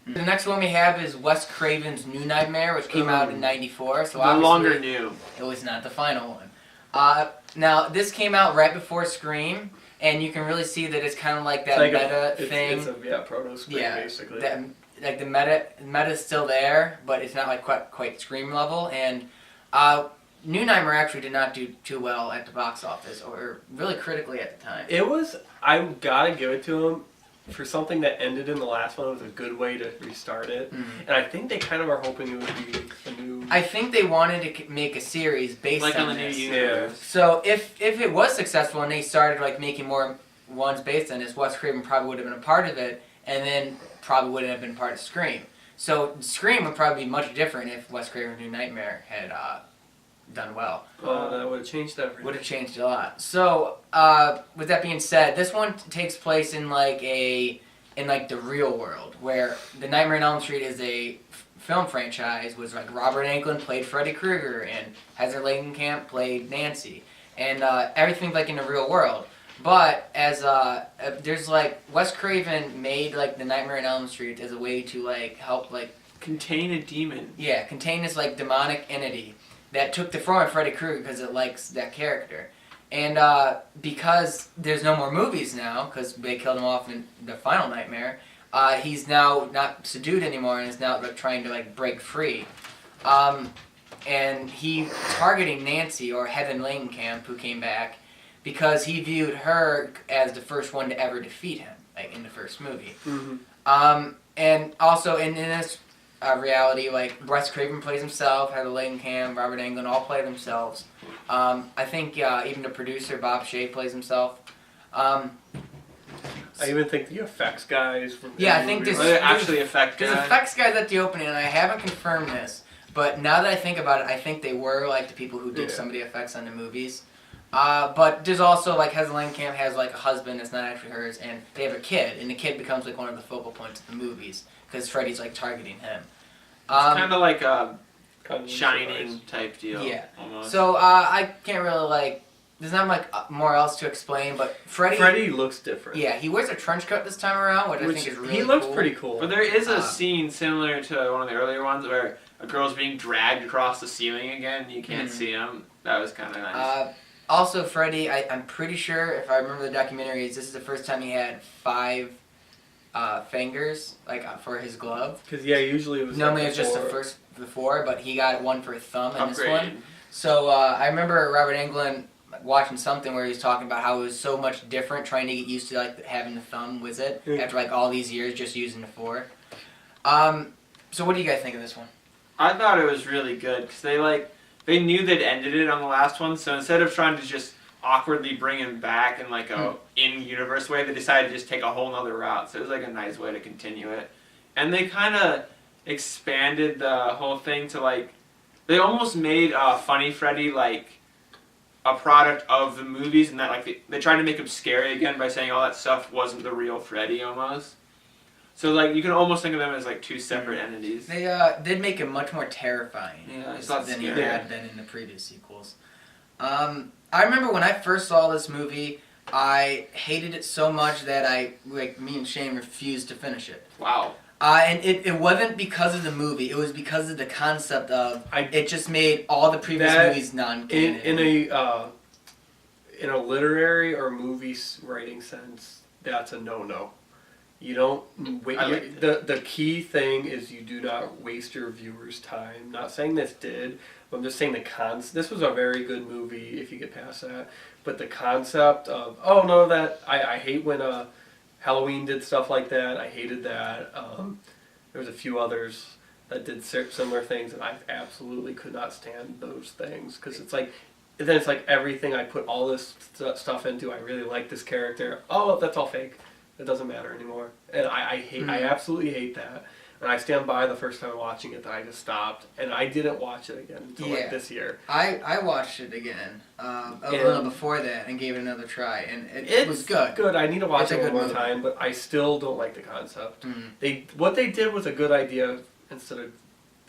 The next one we have is Wes Craven's New Nightmare, which came out in '94. So No obviously longer new. it was not the final one. Now this came out right before Scream, and you can really see that it's kind of like that like meta thing. It's a proto Scream basically. That, like the meta's still there, but it's not like quite Scream level. And New Nightmare actually did not do too well at the box office, or really critically at the time. It was. I gotta give it to him for something that ended in the last one. It was a good way to restart it, and I think they kind of are hoping it would be a new. I think they wanted to make a series based Like on the this. new universe. So if it was successful and they started like making more ones based on this, Wes Craven probably would have been a part of it, and then probably wouldn't have been part of Scream. So Scream would probably be much different if Wes Craven's New Nightmare had done well. That would have changed everything. Would have changed a lot. So with that being said, this one takes place in the real world, where the Nightmare on Elm Street is a film franchise. Was like Robert Englund played Freddy Krueger and Heather Langenkamp played Nancy, and everything's like in the real world. But as there's like Wes Craven made like the Nightmare on Elm Street as a way to like help like Contain a demon. Yeah, contain this like demonic entity that took the form of Freddy Krueger because it likes that character. And because there's no more movies now, because they killed him off in the final Nightmare, he's now not subdued anymore and is now like, trying to like break free. And he targeting Nancy or Heather Langenkamp, who came back, because he viewed her as the first one to ever defeat him, like in the first movie. Mm-hmm. And also in this reality, like Wes Craven plays himself, Heather Langenkamp, Robert Englund all play themselves. I think even the producer Bob Shea plays himself. I even think the effects guys. I think this actually effect there's guy. effects guys at the opening, and I haven't confirmed this, but now that I think about it, I think they were like the people who did some of the effects on the movies. But there's also like Heather Langenkamp has like a husband that's not actually hers, and they have a kid, and the kid becomes like one of the focal points of the movies because Freddy's like targeting him. It's kind of like a Shining type deal. Yeah. Almost. So I can't really like. There's not like more else to explain, but Freddy looks different. Yeah, he wears a trench coat this time around, which I think is really He looks cool. pretty cool. But there is a scene similar to one of the earlier ones where a girl's being dragged across the ceiling again. You can't see him. That was kind of nice. Also, Freddy, I'm pretty sure, if I remember the documentaries, this is the first time he had 5 fingers, like for his glove. Because usually it was. Normally like it's just the 4, but he got one for his thumb in this one. So I remember Robert Englund watching something where he was talking about how it was so much different trying to get used to like having the thumb with it after like all these years just using the fork. So what do you guys think of this one? I thought it was really good because they knew they'd ended it on the last one, so instead of trying to just awkwardly bring him back in like a in-universe way, they decided to just take a whole nother route. So it was like a nice way to continue it, and they kind of expanded the whole thing to like they almost made Funny Freddy like a product of the movies, and that like they tried to make him scary again by saying all that stuff wasn't the real Freddy almost. So like you can almost think of them as like two separate entities. They did make him much more terrifying than he had been in the previous sequels. I remember when I first saw this movie, I hated it so much that me and Shane refused to finish it. Wow. And it wasn't because of the movie, it was because of the concept of it just made all the previous movies non-canon. In a literary or movie writing sense, that's a no-no. You don't wait. The key thing is you do not waste your viewers' time. Not saying this did, but I'm just saying this was a very good movie if you get past that. But the concept of I hate when Halloween did stuff like that. I hated that. There was a few others that did similar things, and I absolutely could not stand those things because it's like everything I put all this stuff into. I really like this character. Oh, that's all fake. It doesn't matter anymore, and I absolutely hate that. And I stand by the first time watching it that I just stopped, and I didn't watch it again until like this year. I watched it again a little before that and gave it another try, and it was good. Good. I need to watch it one more time, but I still don't like the concept. What they did was a good idea instead of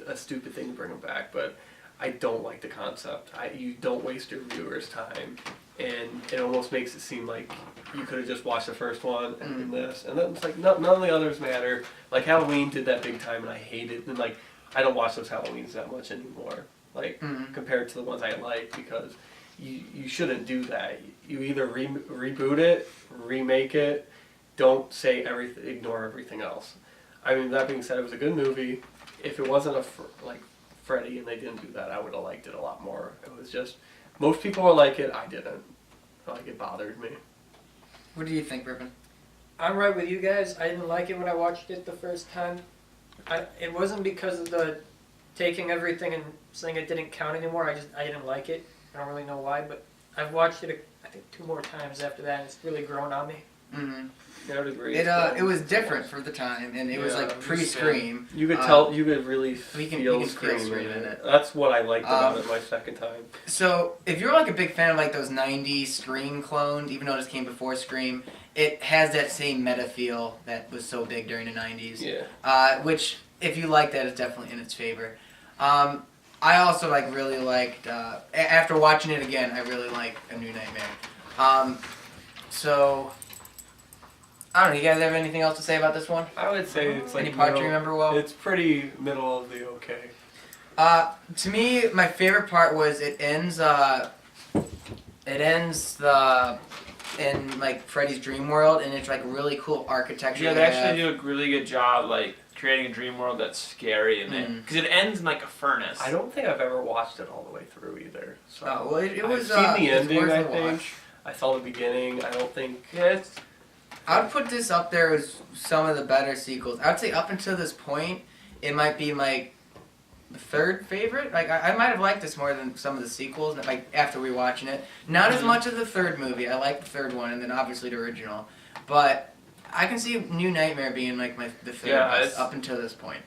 a stupid thing to bring them back, but I don't like the concept. You don't waste your viewers' time, and it almost makes it seem like you could have just watched the first one and then this, and then it's like none of the others matter. Like Halloween did that big time, and I hate it. And like I don't watch those Halloweens that much anymore, like compared to the ones I like, because you shouldn't do that. You either reboot it, remake it. Don't say everything, ignore everything else. I mean, that being said, it was a good movie. If it wasn't Freddy and they didn't do that, I would have liked it a lot more. It was just most people will like it. I didn't. Like it bothered me. What do you think, Rippin? I'm right with you guys. I didn't like it when I watched it the first time. It wasn't because of the taking everything and saying it didn't count anymore. I didn't like it. I don't really know why, but I've watched it I think 2 more times after that, and it's really grown on me. Mm-hmm. Yeah, I would agree. It was different for the time, and it was like pre-Scream. You could tell, you could really feel Scream Scream in it. That's what I liked about it my second time. So, if you're like a big fan of like those 90s Scream clones, even though this came before Scream, it has that same meta feel that was so big during the 90s. Yeah. Which, if you like that, is definitely in its favor. I also really liked, after watching it again, I really like A New Nightmare. So, I don't know, you guys have anything else to say about this one? I would say it's like any part you remember well? It's pretty middle of the okay. To me, my favorite part was it ends in like Freddy's dream world, and it's like really cool architecture. Yeah, they actually do a really good job like creating a dream world that's scary, and because it ends in like a furnace. I don't think I've ever watched it all the way through either. So well, it was. I've seen the ending. I think watch. I saw the beginning. I don't think. Yeah, I would put this up there as some of the better sequels. I would say up until this point, it might be my third favorite. Like I might have liked this more than some of the sequels. Like after rewatching it, not as much as the third movie. I like the third one, and then obviously the original. But I can see New Nightmare being like the third best up until this point.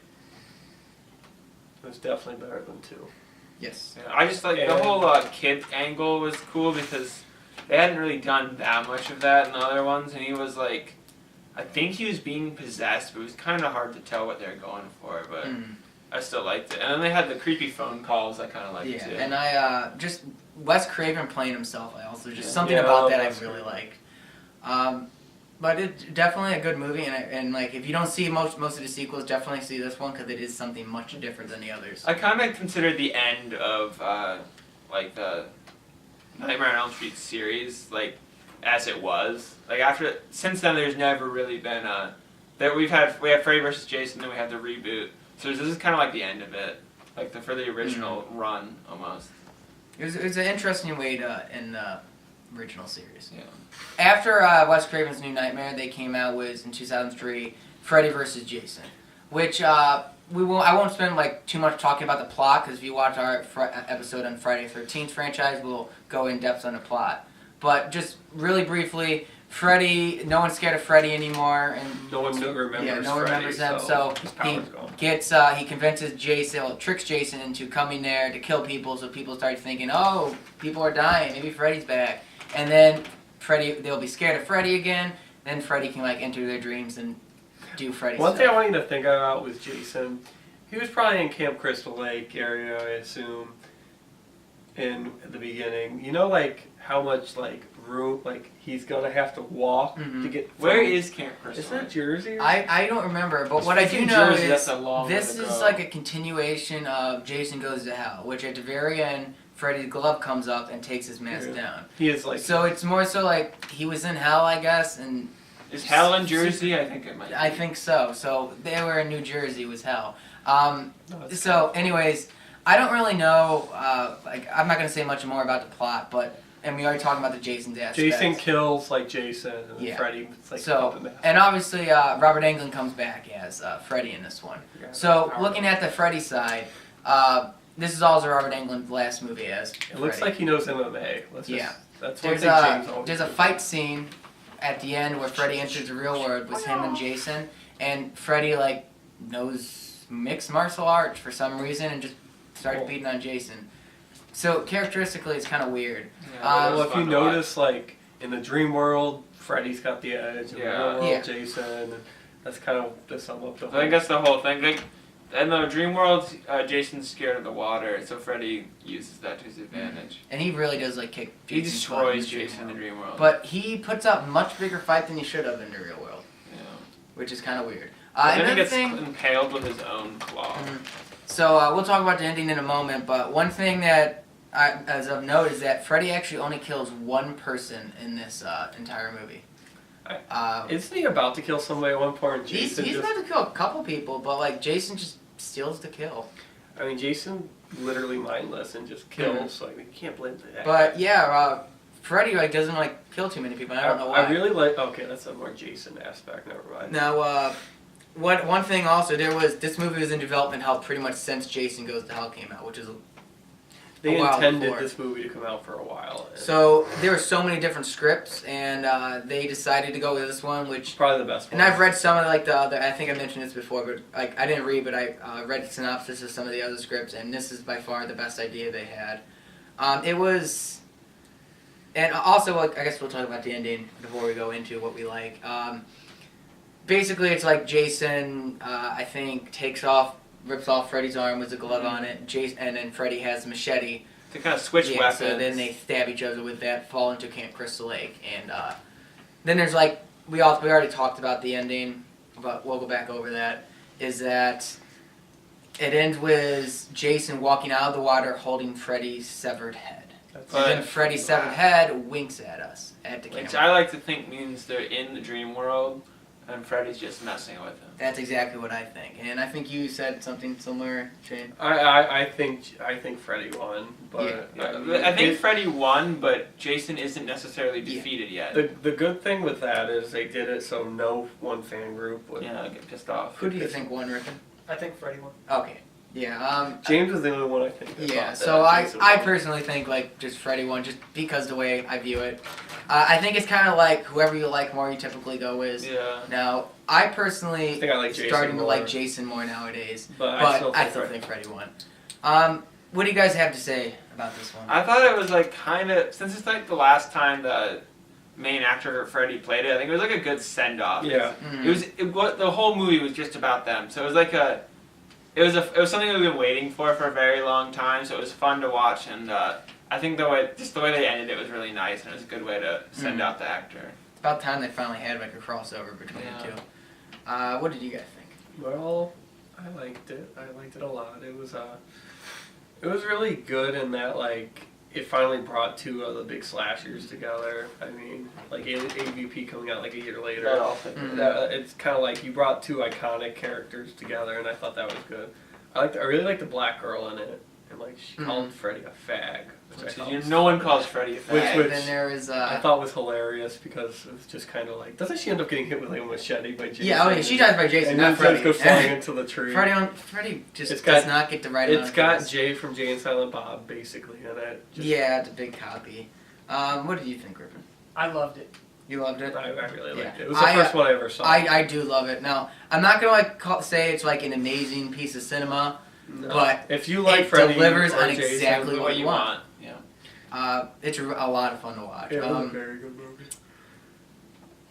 It's definitely better than 2. Yes. Yeah, I just like the whole kid angle was cool because they hadn't really done that much of that in the other ones, and he was like, I think he was being possessed, but it was kind of hard to tell what they were going for, but I still liked it. And then they had the creepy phone calls I kind of liked too. And I just Wes Craven playing himself. I also just something about that I really liked. But it's definitely a good movie, and like if you don't see most of the sequels, definitely see this one because it is something much different than the others. I kind of considered the end of like the Nightmare on Elm Street series like as it was. Like since then, there's never really been that we have Freddy vs. Jason, then we have the reboot. So this is kind of like the end of it, like for the original run almost. It was an interesting way to end original series. Yeah. After Wes Craven's New Nightmare, they came out with in 2003 Freddy vs. Jason, which I won't spend like too much talking about the plot because if you watch our episode on Friday 13th franchise, we'll go in depth on the plot. But just really briefly, Freddy, no one's scared of Freddy anymore, and No one remembers. yeah, no one remembers him. So his he power's gone. gets he convinces Jason, well, tricks Jason into coming there to kill people. So people start thinking, oh, people are dying. Maybe Freddy's back, and then they'll be scared of Freddy again. Then Freddy can like enter their dreams and do Freddy One stuff. thing I want you to think about with Jason, he was probably in Camp Crystal Lake area, I assume, in the beginning. You know, like how much like room, like he's gonna have to walk to get. Where is Camp Crystal? Isn't that Jersey? I don't remember, but what I do in know Jersey, is that's a long this way to is go. like a continuation of Jason Goes to Hell, which at the very end, Freddy's glove comes up and takes his mask down. He is like. So it's more so like he was in hell, I guess, and Is hell in Jersey? I think it might be. I think so. So they were in New Jersey was hell. No, it's So, anyways, I don't really know. Like, I'm not gonna say much more about the plot, but and we already talked about the Jason's aspects. Jason kills like Jason, and Yeah. Freddy. It's like So, and obviously Robert Englund comes back as Freddy in this one. Yeah. So, looking at the Freddy side, this is also Robert Englund's last movie as it looks Freddy. like he knows MMA. Let's just, Yeah. That's one There's thing James a always there's a does. fight scene at the end where Freddy enters the real world with him and Jason, and Freddy like knows mixed martial arts for some reason and just started Cool. beating on Jason. So characteristically, it's kind of weird. Yeah, Well, it was if fun you to watch. notice, like in the dream world, Freddy's got the edge. In the Yeah. real world, Yeah. Jason. And that's kind of the sum up the I think that's the whole thing. Like, in the dream world, Jason's scared of the water, so Freddy uses that to his advantage. And he really does like kick He Jason's butt in destroys the dream Jason in the world. dream world. But he puts up much bigger fight than he should have in the real world, yeah. which is kind of weird. But then he Another gets thing. impaled with his own claw. So we'll talk about the ending in a moment, but one thing that, as of note, is that Freddy actually only kills one person in this entire movie. Isn't he about to kill somebody at one point? And He's Jason just, about to kill a couple people, but like Jason just steals the kill. I mean, Jason literally mindless and just kills. So you can't blame that. But yeah, Freddy like doesn't like kill too many people. And I don't know why. I really like. Okay, that's a more Jason aspect. Never mind. Now, one thing also this movie was in development hell pretty much since Jason Goes to Hell came out, which is They a while intended before. this movie to come out for a while. And So there were so many different scripts, and they decided to go with this one, which. it's probably the best one. And I've read some of like the other. I think I mentioned this before, but like I didn't read, but I read the synopsis of some of the other scripts, and this is by far the best idea they had. It was, and also like, I guess we'll talk about the ending before we go into what we like. Basically, it's like Jason, I think, rips off Freddy's arm with a glove on it. And then Freddy has a machete. To kind of switch Yeah, weapons. so then they stab each other with that, fall into Camp Crystal Lake, and then there's like we already talked about the ending, but we'll go back over that. Is that it ends with Jason walking out of the water holding Freddy's severed head, That's But- and then Freddy's severed head winks at us at the Which camera. I like to think means they're in the dream world, and Freddy's just messing with him. That's exactly what I think, and I think you said something similar, Shane. I think Freddy won, but I think Freddy won, but Jason isn't necessarily defeated yet. the good thing with that is they did it so no one fan group would. Yeah, get pissed off. Who do you think won, Rippin? I think Freddy won. Okay, yeah. James was the only one I think. that Yeah, thought so that I Jason I won. personally think like just Freddy won just because the way I view it. I think it's kind of like whoever you like more, you typically go with. Yeah. Now, I personally I think I like Jason starting to more. like Jason more nowadays, But but I still think Freddy won. What do you guys have to say about this one? I thought it was like kind of, since it's like the last time the main actor Freddy played it, I think it was like a good send off. Yeah. Mhm. The whole movie was just about them, so it was like it was something we've been waiting for a very long time. So it was fun to watch, and I think the way they ended it was really nice, and it was a good way to send out the actor. It's about time they finally had like a crossover between the two. What did you guys think? Well, I liked it. I liked it a lot. It was really good in that like it finally brought two of the big slashers together. I mean, like AVP coming out like a year later. It's kind of like you brought two iconic characters together, and I thought that was good. I really liked the black girl in it. and like she called Freddy a fag, which I thought was no one calls Freddy a fag. Which then there was I thought was hilarious because it was just kind of like, doesn't she end up getting hit with like a machete by Jason? Yeah, oh yeah, she dies by Jason, and not then Freddy. goes flying into the tree. Freddy just does not get the right amount It's of got kills. Jay from Jay and Silent Bob basically in it. Yeah, it's a big copy. What did you think, Rippin? I loved it. You loved it? I really liked Yeah. it. It was the first one I ever saw. I do love it. Now, I'm not gonna say it's like an amazing piece of cinema, No. but if you like it Freddy delivers or on Jason, exactly what you want. It's a lot of fun to watch. it was a very good movie.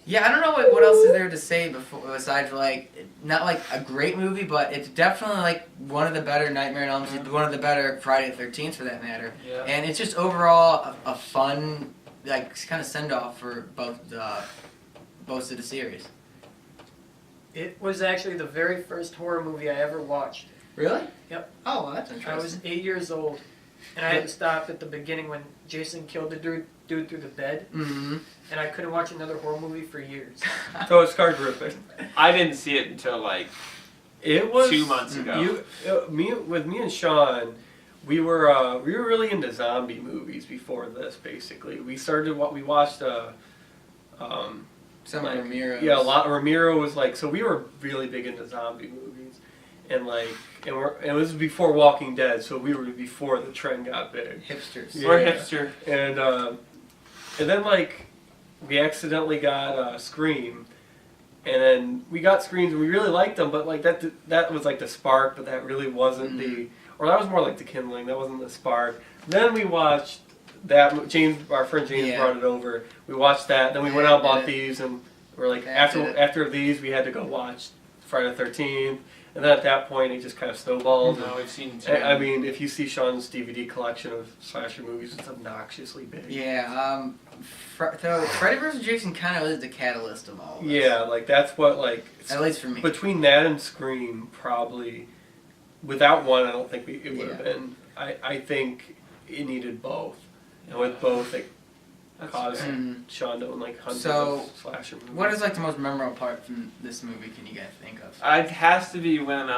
Yeah, I don't know what else is there to say besides like not like a great movie, but it's definitely like one of the better Nightmare on Elm Street, one of the better Friday the 13th for that matter. Yeah. And it's just overall a fun like kind of send off for both of the series. It was actually the very first horror movie I ever watched. Really? Yep. Oh, well, that's interesting. I was 8 years old, and I had to stop at the beginning when Jason killed the dude through the bed, Mm-hmm. and I couldn't watch another horror movie for years. So it's card Rippin. I didn't see it until like It was 2 months ago. Me and Sean, we were really into zombie movies before this. Basically, we watched Some of Ramirez. Yeah, a lot. Ramiro was like, so we were really big into zombie movies, and it was before Walking Dead, so we were before the trend got big. Hipsters. Yeah. We're hipster. And then like we accidentally got Scream, and then we got Screams and we really liked them, but like that was like the spark, but that really wasn't or that was more like the kindling. That wasn't the spark. Then we watched that. Our friend James brought it over. We watched that. Then we went out and bought these, and we're like after these we had to go watch Friday the 13th. And then at that point, it just kind of snowballed. No, we've seen. I mean, if you see Sean's DVD collection of slasher movies, it's obnoxiously big. Yeah. So Freddy vs. Jason kind of is the catalyst of all of this. Yeah, like that's what like. At least for me. Between that and Scream, probably. Without one, I don't think it would have been. I think it needed both, and with both, it caused Sean to own like hundreds of slasher movies. What is like the most memorable part from this movie? Can you guys think of? It has to be when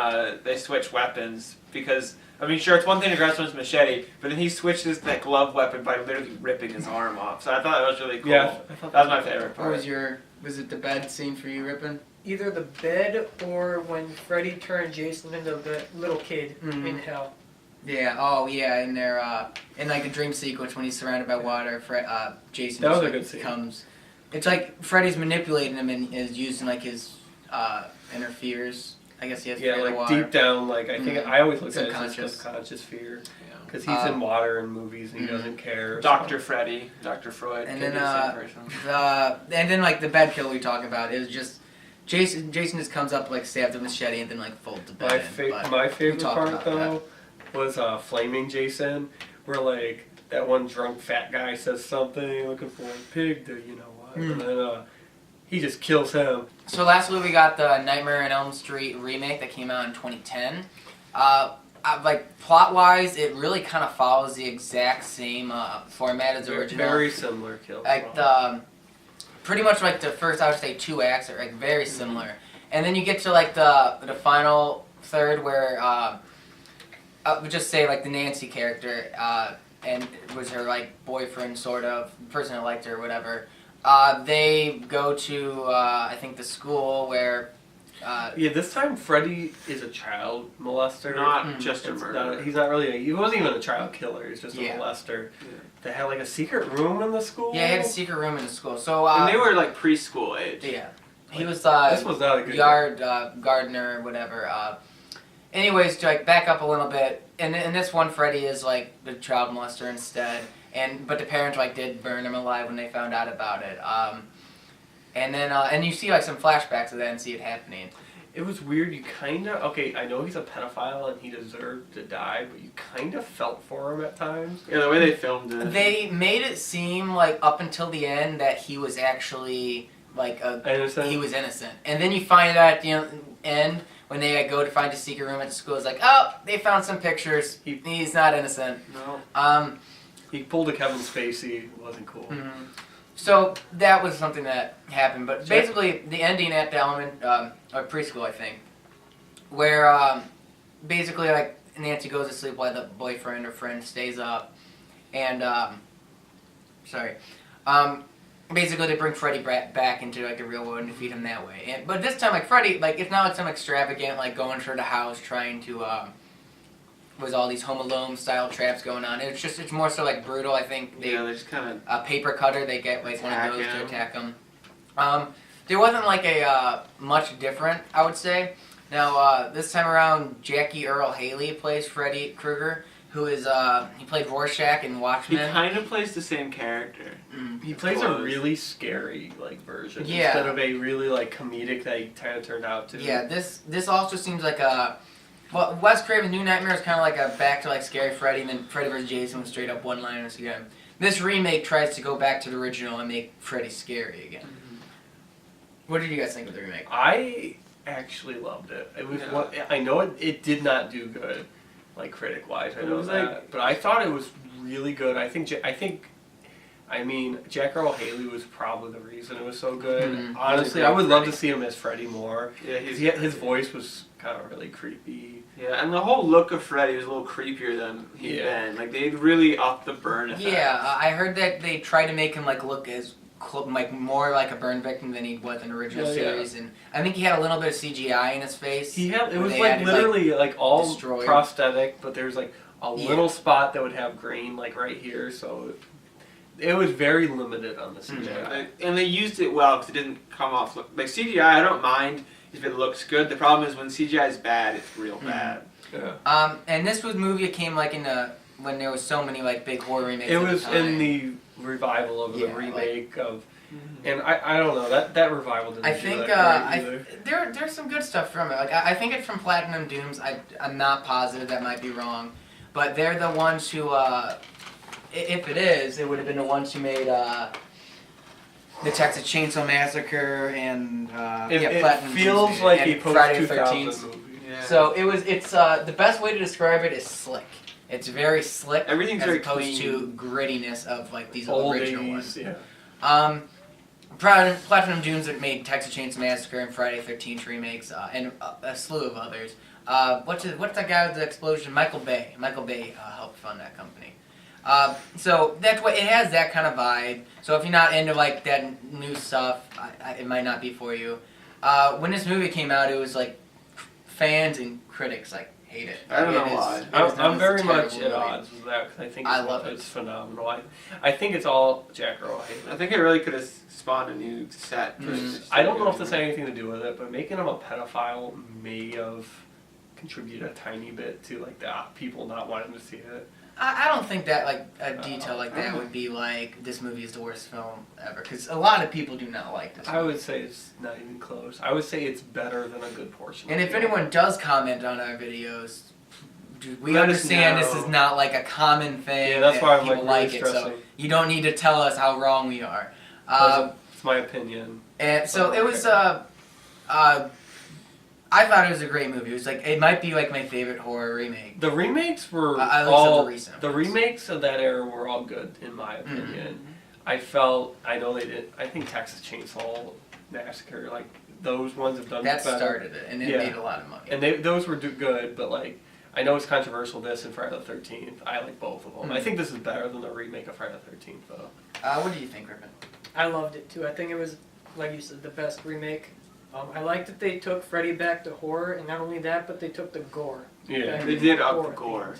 they switch weapons, because I mean, sure, it's one thing to grab someone's machete, but then he switches that glove weapon by literally ripping his arm off. So I thought that was really cool. Yeah, I thought that was my favorite What part. was it the bed scene for you, Rippin? Either the bed or when Freddy turned Jason into the little kid in hell. Yeah. Oh, yeah. In their in like a dream sequence when he's surrounded by water, Jason That was just, a good scene. comes. It's like Freddy's manipulating him and is using like his inner fears. I guess he has fear of the like water. deep down, like I think I always look at it as Subconscious. subconscious fear, because he's in water in movies and he doesn't care. Dr. Freddy, Dr. Freud, And could then be the same person. and then like the bed kill we talk about is just Jason just comes up like stabs a machete and then like folds the bed. My favorite talked part about though was flaming Jason, where like that one drunk fat guy says something looking for a pig, you know what, and then he just kills him. So lastly, we got the Nightmare on Elm Street remake that came out in 2010. Like plot-wise, it really kind of follows the exact same format as the original. Very similar kills. Like pretty much like the first, I would say, 2 acts are like very similar, and then you get to like the final third where I would just say like the Nancy character and it was her like boyfriend, sort of person that liked her or whatever. They go to I think the school where. This time Freddy is a child molester. Not just a murderer. He's not really. He wasn't even a child killer. He's just a molester. Yeah. They had like a secret room in the school. Yeah, he had a secret room in the school. So and they were like preschool age. Yeah, he was this was not a good yard gardener or whatever. Anyways, to like back up a little bit, and in this one, Freddy is like the child molester instead, but the parents like did burn him alive when they found out about it. And then and you see like some flashbacks of that and see it happening. It was weird. You kind of I know he's a pedophile and he deserved to die, but you kind of felt for him at times. Yeah, the way they filmed it. They made it seem like up until the end that he was actually like innocent. He was innocent, and then you find out at the end when they go to find a secret room at the school. It's like, oh, they found some pictures. He's not innocent. No. He pulled a Kevin Spacey. It wasn't cool. Mm-hmm. So that was something that happened, but basically the ending at the or preschool, I think, where basically like Nancy goes to sleep while the boyfriend or friend stays up, and basically they bring Freddy back into like the real world and defeat him that way. But this time, like Freddy, like it's not like some extravagant like going through the house trying to was all these Home Alone style traps going on. It's more so like brutal. I think They just kind of a paper cutter. They get like one of those attack to him. attack them. There wasn't like a much different, I would say. Now this time around, Jackie Earl Haley plays Freddy Krueger, who is he played Rorschach in he Watchmen. kind of plays the same character. He plays a really scary like version Yeah. instead of a really like comedic that he kind of turned out to. Yeah, this also seems like a Wes Craven's New Nightmare is kind of like a back to like Scary Freddy, and then Freddy vs. Jason was straight up one-liners again. This remake tries to go back to the original and make Freddy scary again. What did you guys think of the remake? I actually loved it. It was I know it did not do good, like critic wise. I It know was that, like- but I thought it was really good. I mean, Jack Earl Haley was probably the reason it was so good. Mhm. Honestly, He's a I would great love to Freddy. see him as Freddy more. Yeah, His voice was kind of really creepy. Yeah, and the whole look of Freddy was a little creepier than he'd been. Like they really upped the burn effect. Yeah, I heard that they tried to make him like look as like more like a burn victim than he was in the original Yeah, series, and I think he had a little bit of CGI in his face. It where was they like had to, literally like all destroy him. prosthetic, but there's like a Yeah. little spot that would have green like right here, so it was very limited on the CGI. And they used it well because it didn't come off like CGI. I don't mind if it looks good. The problem is when CGI is bad, it's real bad. Yeah. And this movie came like in the when there was so many like big horror remakes. It at the was time. in the revival of the Yeah, remake of, and I don't know that revival didn't I do think that great either. there's some good stuff from it. Like I think it's from Platinum Dooms. I'm not positive, that might be wrong, but they're the ones who if it is, it would have been the ones who made the Texas Chainsaw Massacre and It Platinum feels Dooms like and a post Friday the 2000 13th. movie. Yeah. So it's the best way to describe it is slick. It's very slick. Everything's as very opposed clean. to grittiness of like these Old original 80s, ones. yeah. Platinum Dooms that made Texas Chainsaw Massacre and Friday the 13th remakes and a slew of others. What's that guy with the explosion? Michael Bay. Michael Bay helped fund that company. So that's what it has, that kind of vibe. So if you're not into like that new stuff, it might not be for you. When this movie came out, it was like fans and critics like hate it. I don't know It is- why. it is known I'm as a very terrible much at movie. odds with that because I think I love it. it's phenomenal. I think it's all Jack Earl Haley. I think it really could have spawned a new set. I don't know if this had anything to do with it, but making him a pedophile may have contributed a tiny bit to like the people not wanting to see it. I don't think that like a detail like that would be like this movie is the worst film ever, because a lot of people do not like this movie. I would say it's not even close. I would say it's better than a good portion. And of if the anyone does comment on our videos, we Let us understand this know. is not like a common thing. Yeah, that's that why I'm people like really it, so stressing. you don't need to tell us how wrong we are. It's my opinion. And so it was. I thought it was a great movie. It was like it might be like my favorite horror remake. The remakes were At least of all the recent the ones. remakes of that era were all good in my opinion. I know they did. I think Texas Chainsaw Massacre, like those ones have done That better. started it, and it Yeah. made a lot of money. And those were good, but like I know it's controversial. This and Friday the 13th, I like both of them. I think this is better than the remake of Friday the 13th, though. What do you think, Rippin? I loved it too. I think it was, like you said, the best remake. I like that they took Freddy back to horror, and not only that, but they took the gore. Yeah. back They to did up horror the gore.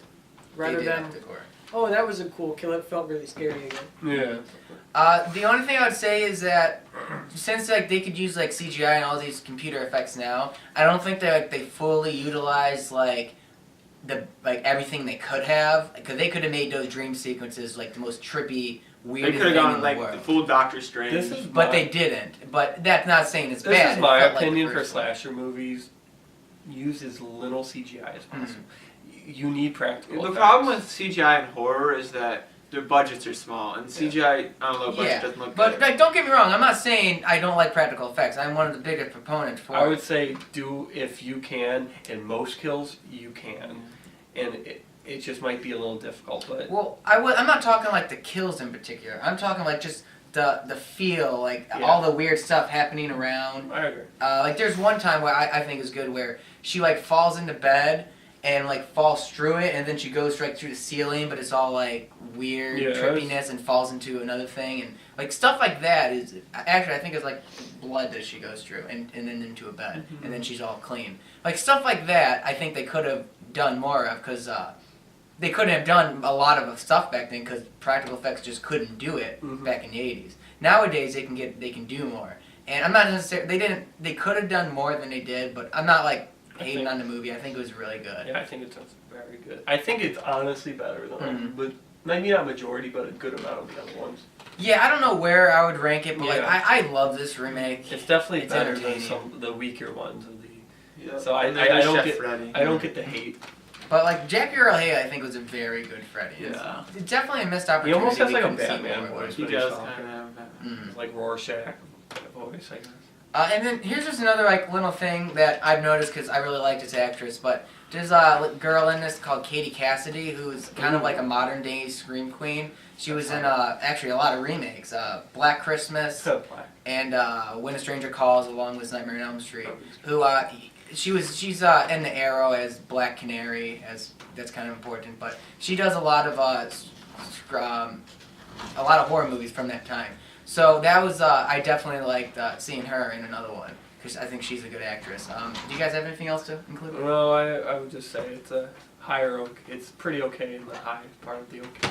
Rather They did than, have to gore. oh, that was a cool kill. It felt really scary again. Yeah. The only thing I would say is that since like they could use like CGI and all these computer effects now, I don't think that they fully utilize like everything they could have, because they could have made those dream sequences like the most trippy, They weirdest could have thing gone in like the the world. full Doctor Strange. This is But my, they didn't. But that's not saying it's this bad. is It my felt like the opinion for first one. slasher movies. Use as little CGI as possible. You need practical. The effects. problem with CGI and horror is that their budgets are small, and CGI on a low budget Yeah, doesn't look but good. like, don't get me wrong. I'm not saying I don't like practical effects. I'm one of the biggest proponents for I it. would say do if you can. In most kills, you can, and it just might be a little difficult. But Well, I'm not talking like the kills in particular. I'm talking like just the feel, like Yeah. all the weird stuff happening around. I agree. Like there's one time where I think is good where she like falls into bed and like falls through it, and then she goes right through the ceiling, but it's all like weird trippiness and falls into another thing, and like stuff like that is actually I think it's like blood that she goes through, and then into a bed, and then she's all clean. Like stuff like that, I think they could have done more of, because they couldn't have done a lot of stuff back then because practical effects just couldn't do it back in the 80s. Nowadays they can do more, and I'm not necessarily they could have done more than they did, but I'm not like hating on the movie. I think it was really good. Yeah, I think it's very good. I think it's honestly better than, but maybe not majority, but a good amount of the other ones. Yeah, I don't know where I would rank it, but like I love this remake. It's definitely better than some of the weaker ones of the. Yeah. So I don't get the hate. But like Jackie Earle Haley, I think was a very good Freddy. Yeah. It's definitely a missed He opportunity. almost has like a couldn't see Batman more. voice. He when he's does talking. kind of have that. Like Rorschach voice, I guess. And then here's just another like little thing that I've noticed because I really liked this actress. But there's a girl in this called Katie Cassidy, who's kind of like a modern day scream queen. She was in actually a lot of remakes, Black Christmas and When a Stranger Calls, along with Nightmare on Elm Street. Who she's in the Arrow as Black Canary, as that's kind of important. But she does a lot of horror movies from that time. So that was I definitely liked seeing her in another one because I think she's a good actress. Do you guys have anything else to include? No, I would just say it's a higher. It's pretty okay in the high part of the okay.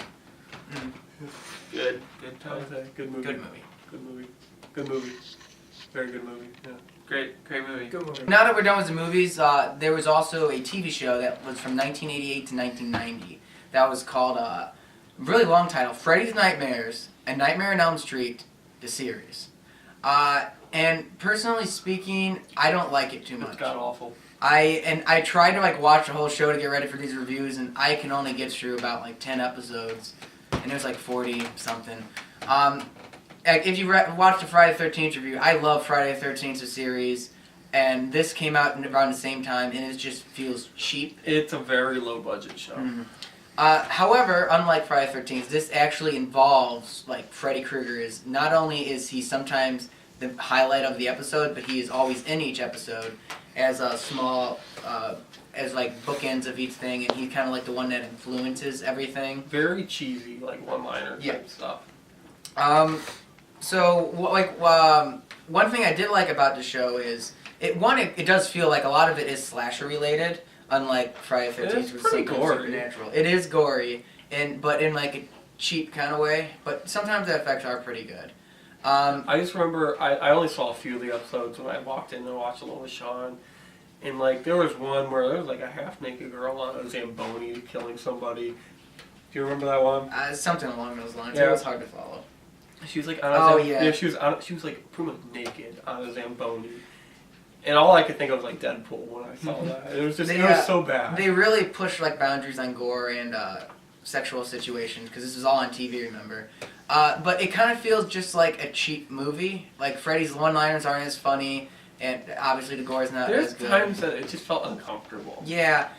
Good I would say good movie. Good movie. Good movie. Good movie. Very good movie. Yeah. Great movie. Good movie. Now that we're done with the movies, there was also a TV show that was from 1988 to 1990 that was called really long title, Freddy's Nightmares and Nightmare on Elm Street, the series. And personally speaking, I don't like it too much. It's god awful. I tried to like watch the whole show to get ready for these reviews, and I can only get through about like 10 episodes, and it was like 40 something. If you watch the Friday the 13th review, I love Friday the 13th the series, and this came out around the same time, and it just feels cheap. It's a very low budget show. However, unlike Friday the 13th, this actually involves like Freddy Krueger. Is not only is he sometimes the highlight of the episode, but he is always in each episode as a small, as like bookends of each thing, and he's kind of like the one that influences everything. Very cheesy, like one-liner type stuff. One thing I did like about the show is it does feel like a lot of it is slasher related, unlike Friday the 13th, which is pretty gory. Supernatural. It is gory, but in like a cheap kind of way. But sometimes the effects are pretty good. I just remember I only saw a few of the episodes when I walked in and watched along with Sean, and like there was one where there was like a half-naked girl on a Zamboni killing somebody. Do you remember that one? Something along those lines. Yeah. It was hard to follow. She was like on a she was like pretty much naked on a Zamboni. And all I could think of was like Deadpool when I saw that. It was just it was so bad. They really pushed like boundaries on gore and sexual situations because this is all on TV, remember? But it kind of feels just like a cheap movie. Like Freddy's one-liners aren't as funny, and obviously the gore is not as good. There's times that it just felt uncomfortable. Yeah.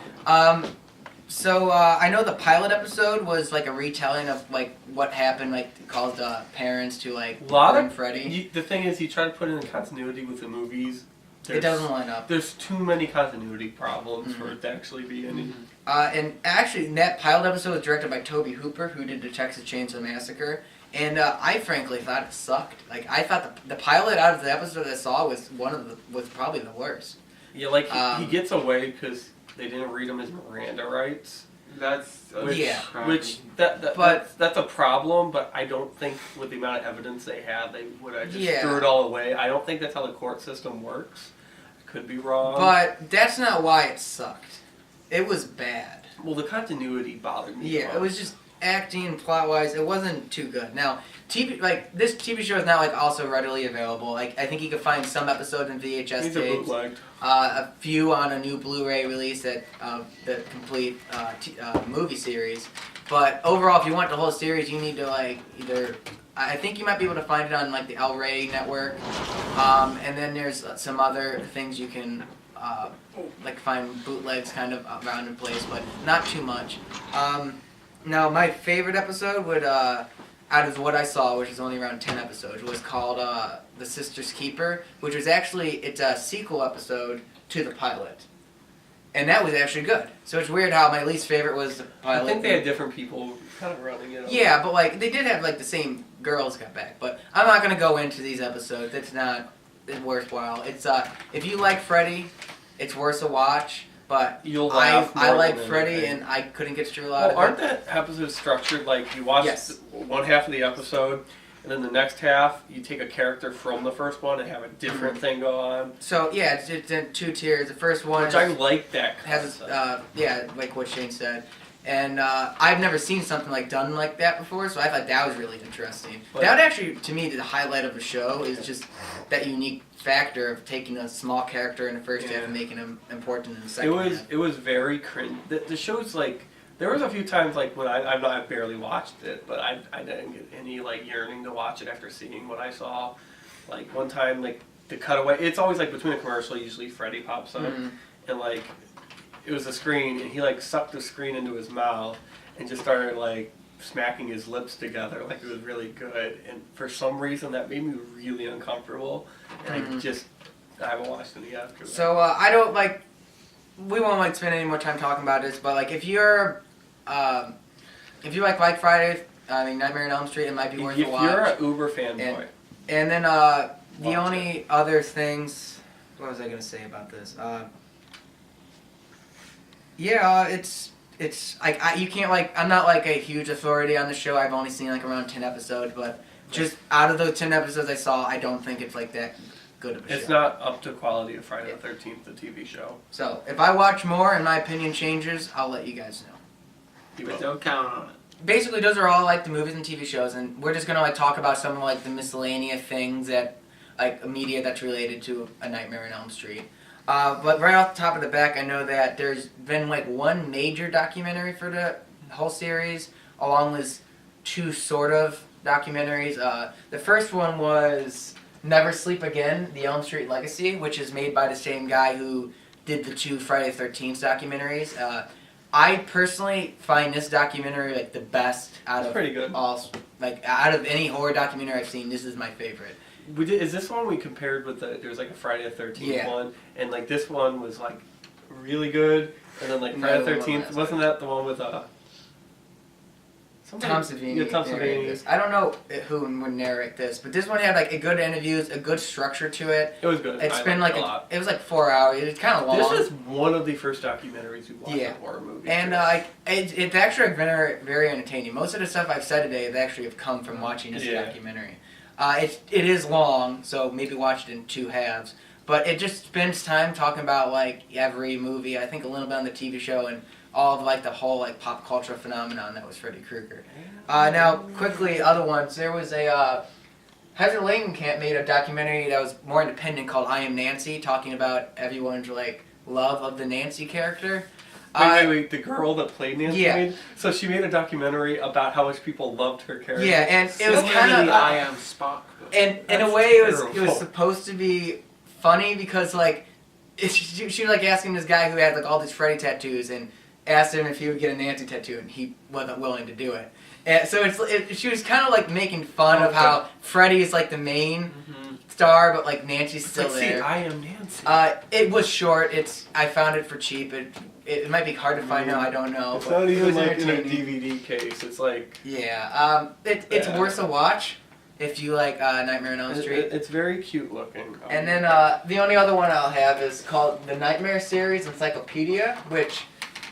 So I know the pilot episode was like a retelling of like what happened, like it caused parents to like burn Freddy. The thing is, you try to put in the continuity with the movies. It doesn't line up. There's too many continuity problems for it to actually be any. And actually, that pilot episode was directed by Tobe Hooper, who did the Texas Chainsaw Massacre. And I frankly thought it sucked. Like I thought the pilot out of the episode I saw was was probably the worst. Yeah, like he gets away because they didn't read him his Miranda rights. That's that's a problem, but I don't think with the amount of evidence they had, they would have just threw it all away. I don't think that's how the court system works. I could be wrong. But that's not why it sucked. It was bad. Well, the continuity bothered me. Yeah, it was just acting, plot-wise, it wasn't too good. Now, this TV show is not like also readily available. Like I think you can find some episodes in VHS tapes, a few on a new Blu-ray release that the complete movie series. But overall, if you want the whole series, you need to like either. I think you might be able to find it on like the El Rey network, and then there's some other things you can like find bootlegs kind of around in place, but not too much. Now, my favorite episode would, out of what I saw, which is only around 10 episodes, was called The Sister's Keeper, which was actually, it's a sequel episode to the pilot. and that was actually good. So it's weird how my least favorite was the pilot. I think they had different people kind of running it. Yeah, but like they did have like the same girls got back. But I'm not gonna go into these episodes. It's not worthwhile. It's if you like Freddy, it's worth a watch. But You'll laugh I more like than Freddy, anything. and I couldn't get through a lot Well, of aren't that episodes structured like you watch Yes. one half of the episode, and then the next half you take a character from the first one and have a different thing go on? So yeah, it's in 2 tiers. The first one Which I like that has concept. yeah, like what Shane said. And I've never seen something like done like that before, so I thought that was really interesting. But- that would actually, to me, the highlight of the show is just that unique factor of taking a small character in the first half and making him important in the second half. It was very cringe. The show's like there was a few times like when I barely watched it, but I didn't get any like yearning to watch it after seeing what I saw. Like one time, like the cutaway. It's always like between a commercial. Usually Freddy pops up, and like it was a screen, and he like sucked the screen into his mouth and just started like smacking his lips together like it was really good. And for some reason that made me really uncomfortable, and I haven't watched any after that. So I don't like. We won't like spend any more time talking about this, but like if you like Friday, I mean Nightmare on Elm Street, it might be worth a if watch. you're an Uber fanboy, And then the only other things, what was I gonna say about this? It's like you can't like I'm not like a huge authority on the show. I've only seen like around 10 episodes, but just out of those 10 episodes I saw, I don't think it's like that good of a show. it's not up to quality of Friday the 13th, the TV show. So if I watch more and my opinion changes, I'll let you guys know. But don't count on it. Basically, those are all like the movies and TV shows, and we're just gonna like talk about some of like the miscellaneous things that like media that's related to A Nightmare on Elm Street. But right off the top of the back, I know that there's been like one major documentary for the whole series, along with 2 sort of documentaries. The first one was Never Sleep Again: The Elm Street Legacy, which is made by the same guy who did the 2 Friday the 13th documentaries. I personally find this documentary like the best out It's of pretty good. all, like out of any horror documentary I've seen. This is my favorite. Is this one we compared with there was like a Friday the 13th one, and like this one was like really good, and then like Friday the 13th, wasn't that the one with Tom Savini. Yeah, Tom Savini. narrated this. I don't know who would narrate this, but this one had like a good interviews, a good structure to it. It was good. It's I been liked like it a lot. it was like 4 hours. It was kind of long. This is one of the first documentaries we watched Yeah. in horror movies. And it's actually very, very entertaining. Most of the stuff I've said today have actually have come from watching this documentary. It is long, so maybe watch it in 2 halves. But it just spends time talking about like every movie. I think a little bit on the TV show and all of like the whole like pop culture phenomenon that was Freddy Krueger. Now, quickly, other ones. There was a Heather Langenkamp made a documentary that was more independent called I Am Nancy, talking about everyone's like love of the Nancy character. Wait, the girl that played Nancy Yeah. made? So she made a documentary about how much people loved her character. Yeah, and it was kind of I Am Spock. and in a That's way it was terrible. supposed to be funny because like she was like asking this guy who had like all these Freddy tattoos and asked him if he would get a Nancy tattoo and he wasn't willing to do it. And so she was kind of like making fun of how Freddy is like the main star, but like Nancy's still See, there. I Am Nancy. It was short. I found it for cheap. It might be hard to find now. I don't know. It's but not it even was like in a entertaining. DVD case. It's like Yeah. It's worth a watch if you like Nightmare on Elm Street. it's very cute looking. And then the only other one I'll have is called the Nightmare Series Encyclopedia, which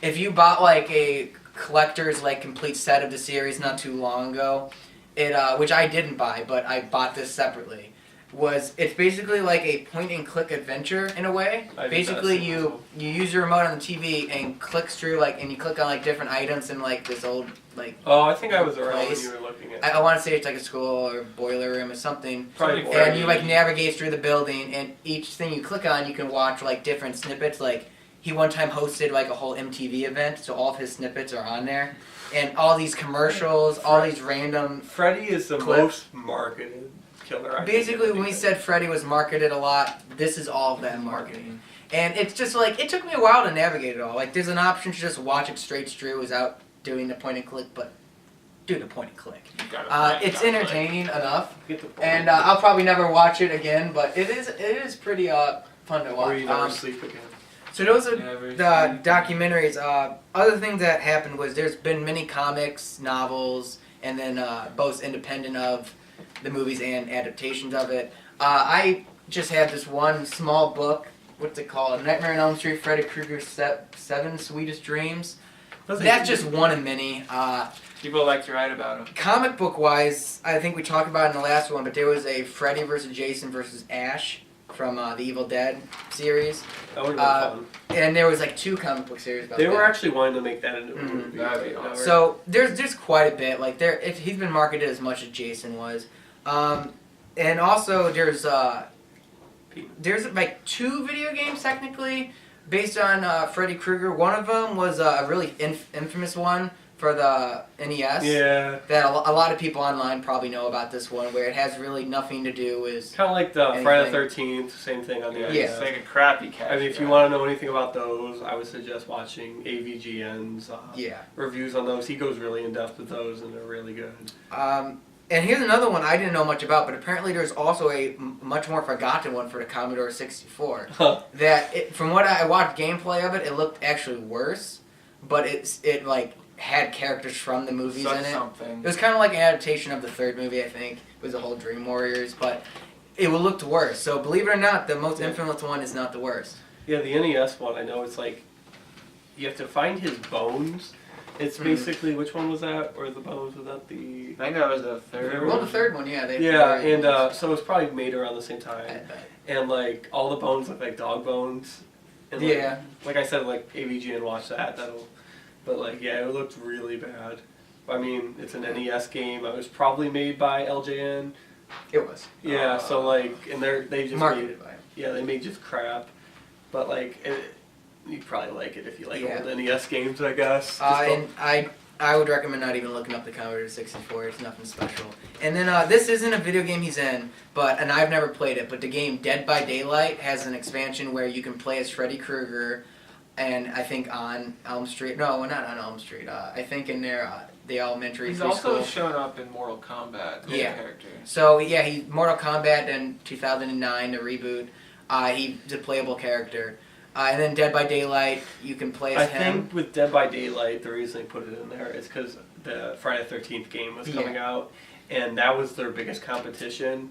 if you bought like a collector's like complete set of the series not too long ago, which I didn't buy, but I bought this separately. It's basically like a point and click adventure in a way. Basically you use your remote on the TV and clicks through and you click on like different items in like this old like Oh, I think I was around when place. you were looking at. I want to say it's like a school or boiler room or something. Probably And you like navigate through the building, and each thing you click on, you can watch like different snippets. Like he one time hosted like a whole MTV event, so all of his snippets are on there, and all these commercials, all these random. Freddy is the clips. most marketed killer. I think, Basically, when we anything. said Freddy was marketed a lot, this is all of that marketing. And it's just like it took me a while to navigate it all. Like there's an option to just watch it straight through without doing the point and click, but do the point and click. It's entertaining enough. Get the point. And I'll probably never watch it again, but it is pretty fun to Or watch. you never sleep again. So those are Never the seen. documentaries. Other things that happened was there's been many comics, novels, and then both independent of the movies and adaptations of it. I just had this one small book. What's it called? Nightmare on Elm Street, Freddy Krueger's Seven Sweetest Dreams. That's just one of many. People like to write about them. Comic book wise, I think we talked about it in the last one, but there was a Freddy versus Jason versus Ash from the Evil Dead series. That would have been fun. And there was like 2 comic book series about They that. were actually wanting to make that into a Mhm. movie. That'd be awesome. So there's quite a bit. Like if he's been marketed as much as Jason was, and also there's like 2 video games technically based on Freddy Krueger. One of them was a really infamous one for the NES. Yeah. That a lot of people online probably know about this one, where it has really nothing to do with. Kind of like the Anything. Friday the 13th, same thing on the Yeah. It's like a crappy cat. I mean, if you want to know anything about those, I would suggest watching AVGN's Yeah. reviews on those. He goes really in depth with those, and they're really good. And here's another one I didn't know much about, but apparently there's also a much more forgotten one for the Commodore 64. Huh. From what I watched gameplay of it, it looked actually worse, but it like had characters from the movies Such in it. something. It was kind of like an adaptation of the 3rd movie, I think. It was the whole Dream Warriors, but it looked worse. So believe it or not, the most infamous one is not the worst. Yeah, the NES one, I know it's like you have to find his bones. It's basically, which one was that? Or the bones without the... I think that was the third Well, one. the 3rd one, yeah. They Yeah, they- and so it was probably made around the same I time. bet. And like all the bones look like dog bones. And, like, Yeah. Like I said, like AVGN watch that. But like yeah, it looked really bad. I mean, it's an NES game. It was probably made by LJN. It was. Yeah, so like, and they just made, Marketed by it. yeah, they made just crap. But like, you'd probably like it if you like Yeah. old NES games, I guess. Just And I would recommend not even looking up the Commodore 64. It's nothing special. And then this isn't a video game he's in, and I've never played it. But the game Dead by Daylight has an expansion where you can play as Freddy Krueger, and I think on Elm Street. No, not on Elm Street. I think in the elementary He's preschool. also shown up in Mortal Kombat. The Yeah. character. So yeah, he Mortal Kombat in 2009, the reboot. He's a playable character. And then Dead by Daylight, you can play as I him. think with Dead by Daylight, the reason they put it in there is because the Friday the 13th game was coming out, and that was their biggest competition.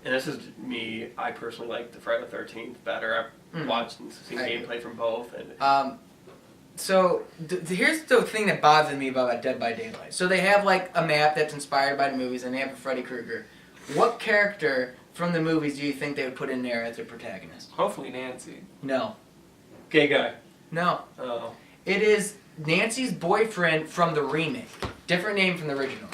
And this is me. I personally like the Friday the 13th better. I've watched and seen I gameplay from both, and So here's the thing that bothers me about Dead by Daylight. So they have like a map that's inspired by the movies, and they have a Freddy Krueger. What character from the movies do you think they would put in there as their protagonist? Hopefully Nancy. No. gay guy. No. Oh, It is Nancy's boyfriend from the remake. Different name from the original.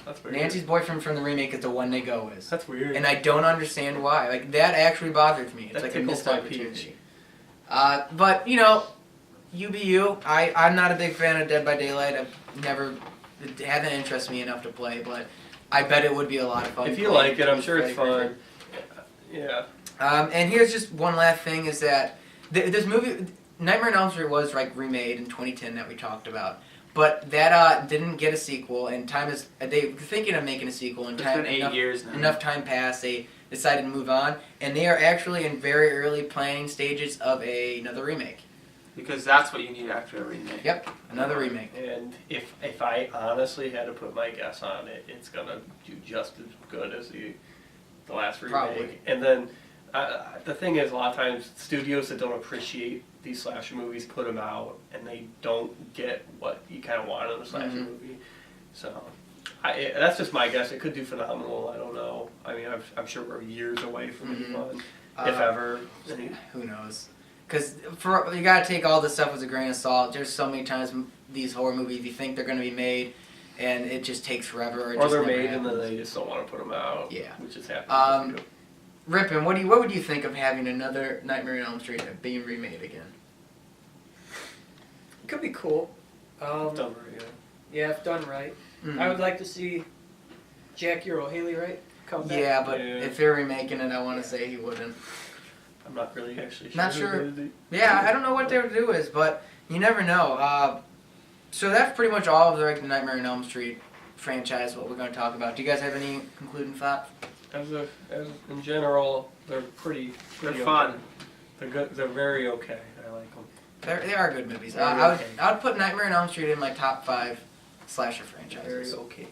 that's weird. Nancy's boyfriend from the remake is the one they go with. That's weird. And I don't understand why. Like, that actually bothers me. It's That like a tickles missed my opportunity. But, you know, you be you. I'm not a big fan of Dead by Daylight. It hasn't interested me enough to play, but I bet it would be a lot of fun. If you playing like it, I'm with sure it's Freddy Krueger. fun. Yeah. And here's just one last thing is that this movie, Nightmare on Elm Street, was like remade in 2010 that we talked about. But that didn't get a sequel, and they were thinking of making a sequel, and It's been 8 years now. enough time passed, they decided to move on, and they are actually in very early planning stages of another remake. Because that's what you need after a remake. Yep, another remake. And if I honestly had to put my guess on it, it's gonna do just as good as the last remake. Probably. And then the thing is, a lot of times studios that don't appreciate these slasher movies put them out, and they don't get what you kind of want in a slasher movie. So that's just my guess. It could do phenomenal. I don't know. I mean, I'm sure we're years away from any fun, if ever. Who knows? Because you gotta take all this stuff with a grain of salt. There's so many times these horror movies you think they're gonna be made, and it just takes forever. Or they're made and then they just don't want to put them out. Yeah. Which is happening. Rippin, what would you think of having another Nightmare on Elm Street being remade again? It could be cool. Done right, Yeah, if done right. Mhm. I would like to see Jackie Earle Haley, right? Come back. Yeah, but Yeah. if they're remaking it, I want to say he wouldn't. I'm not really actually sure. Not who sure. did it. Yeah, I don't know what they would do is, but you never know. So that's pretty much all of the Nightmare on Elm Street franchise. What we're going to talk about. Do you guys have any concluding thoughts? As in general, they're pretty They're okay. fun. They're good. They're very okay. I like them. They are good movies. Very I okay. would put Nightmare on Elm Street in my top 5 slasher franchises. Very okay.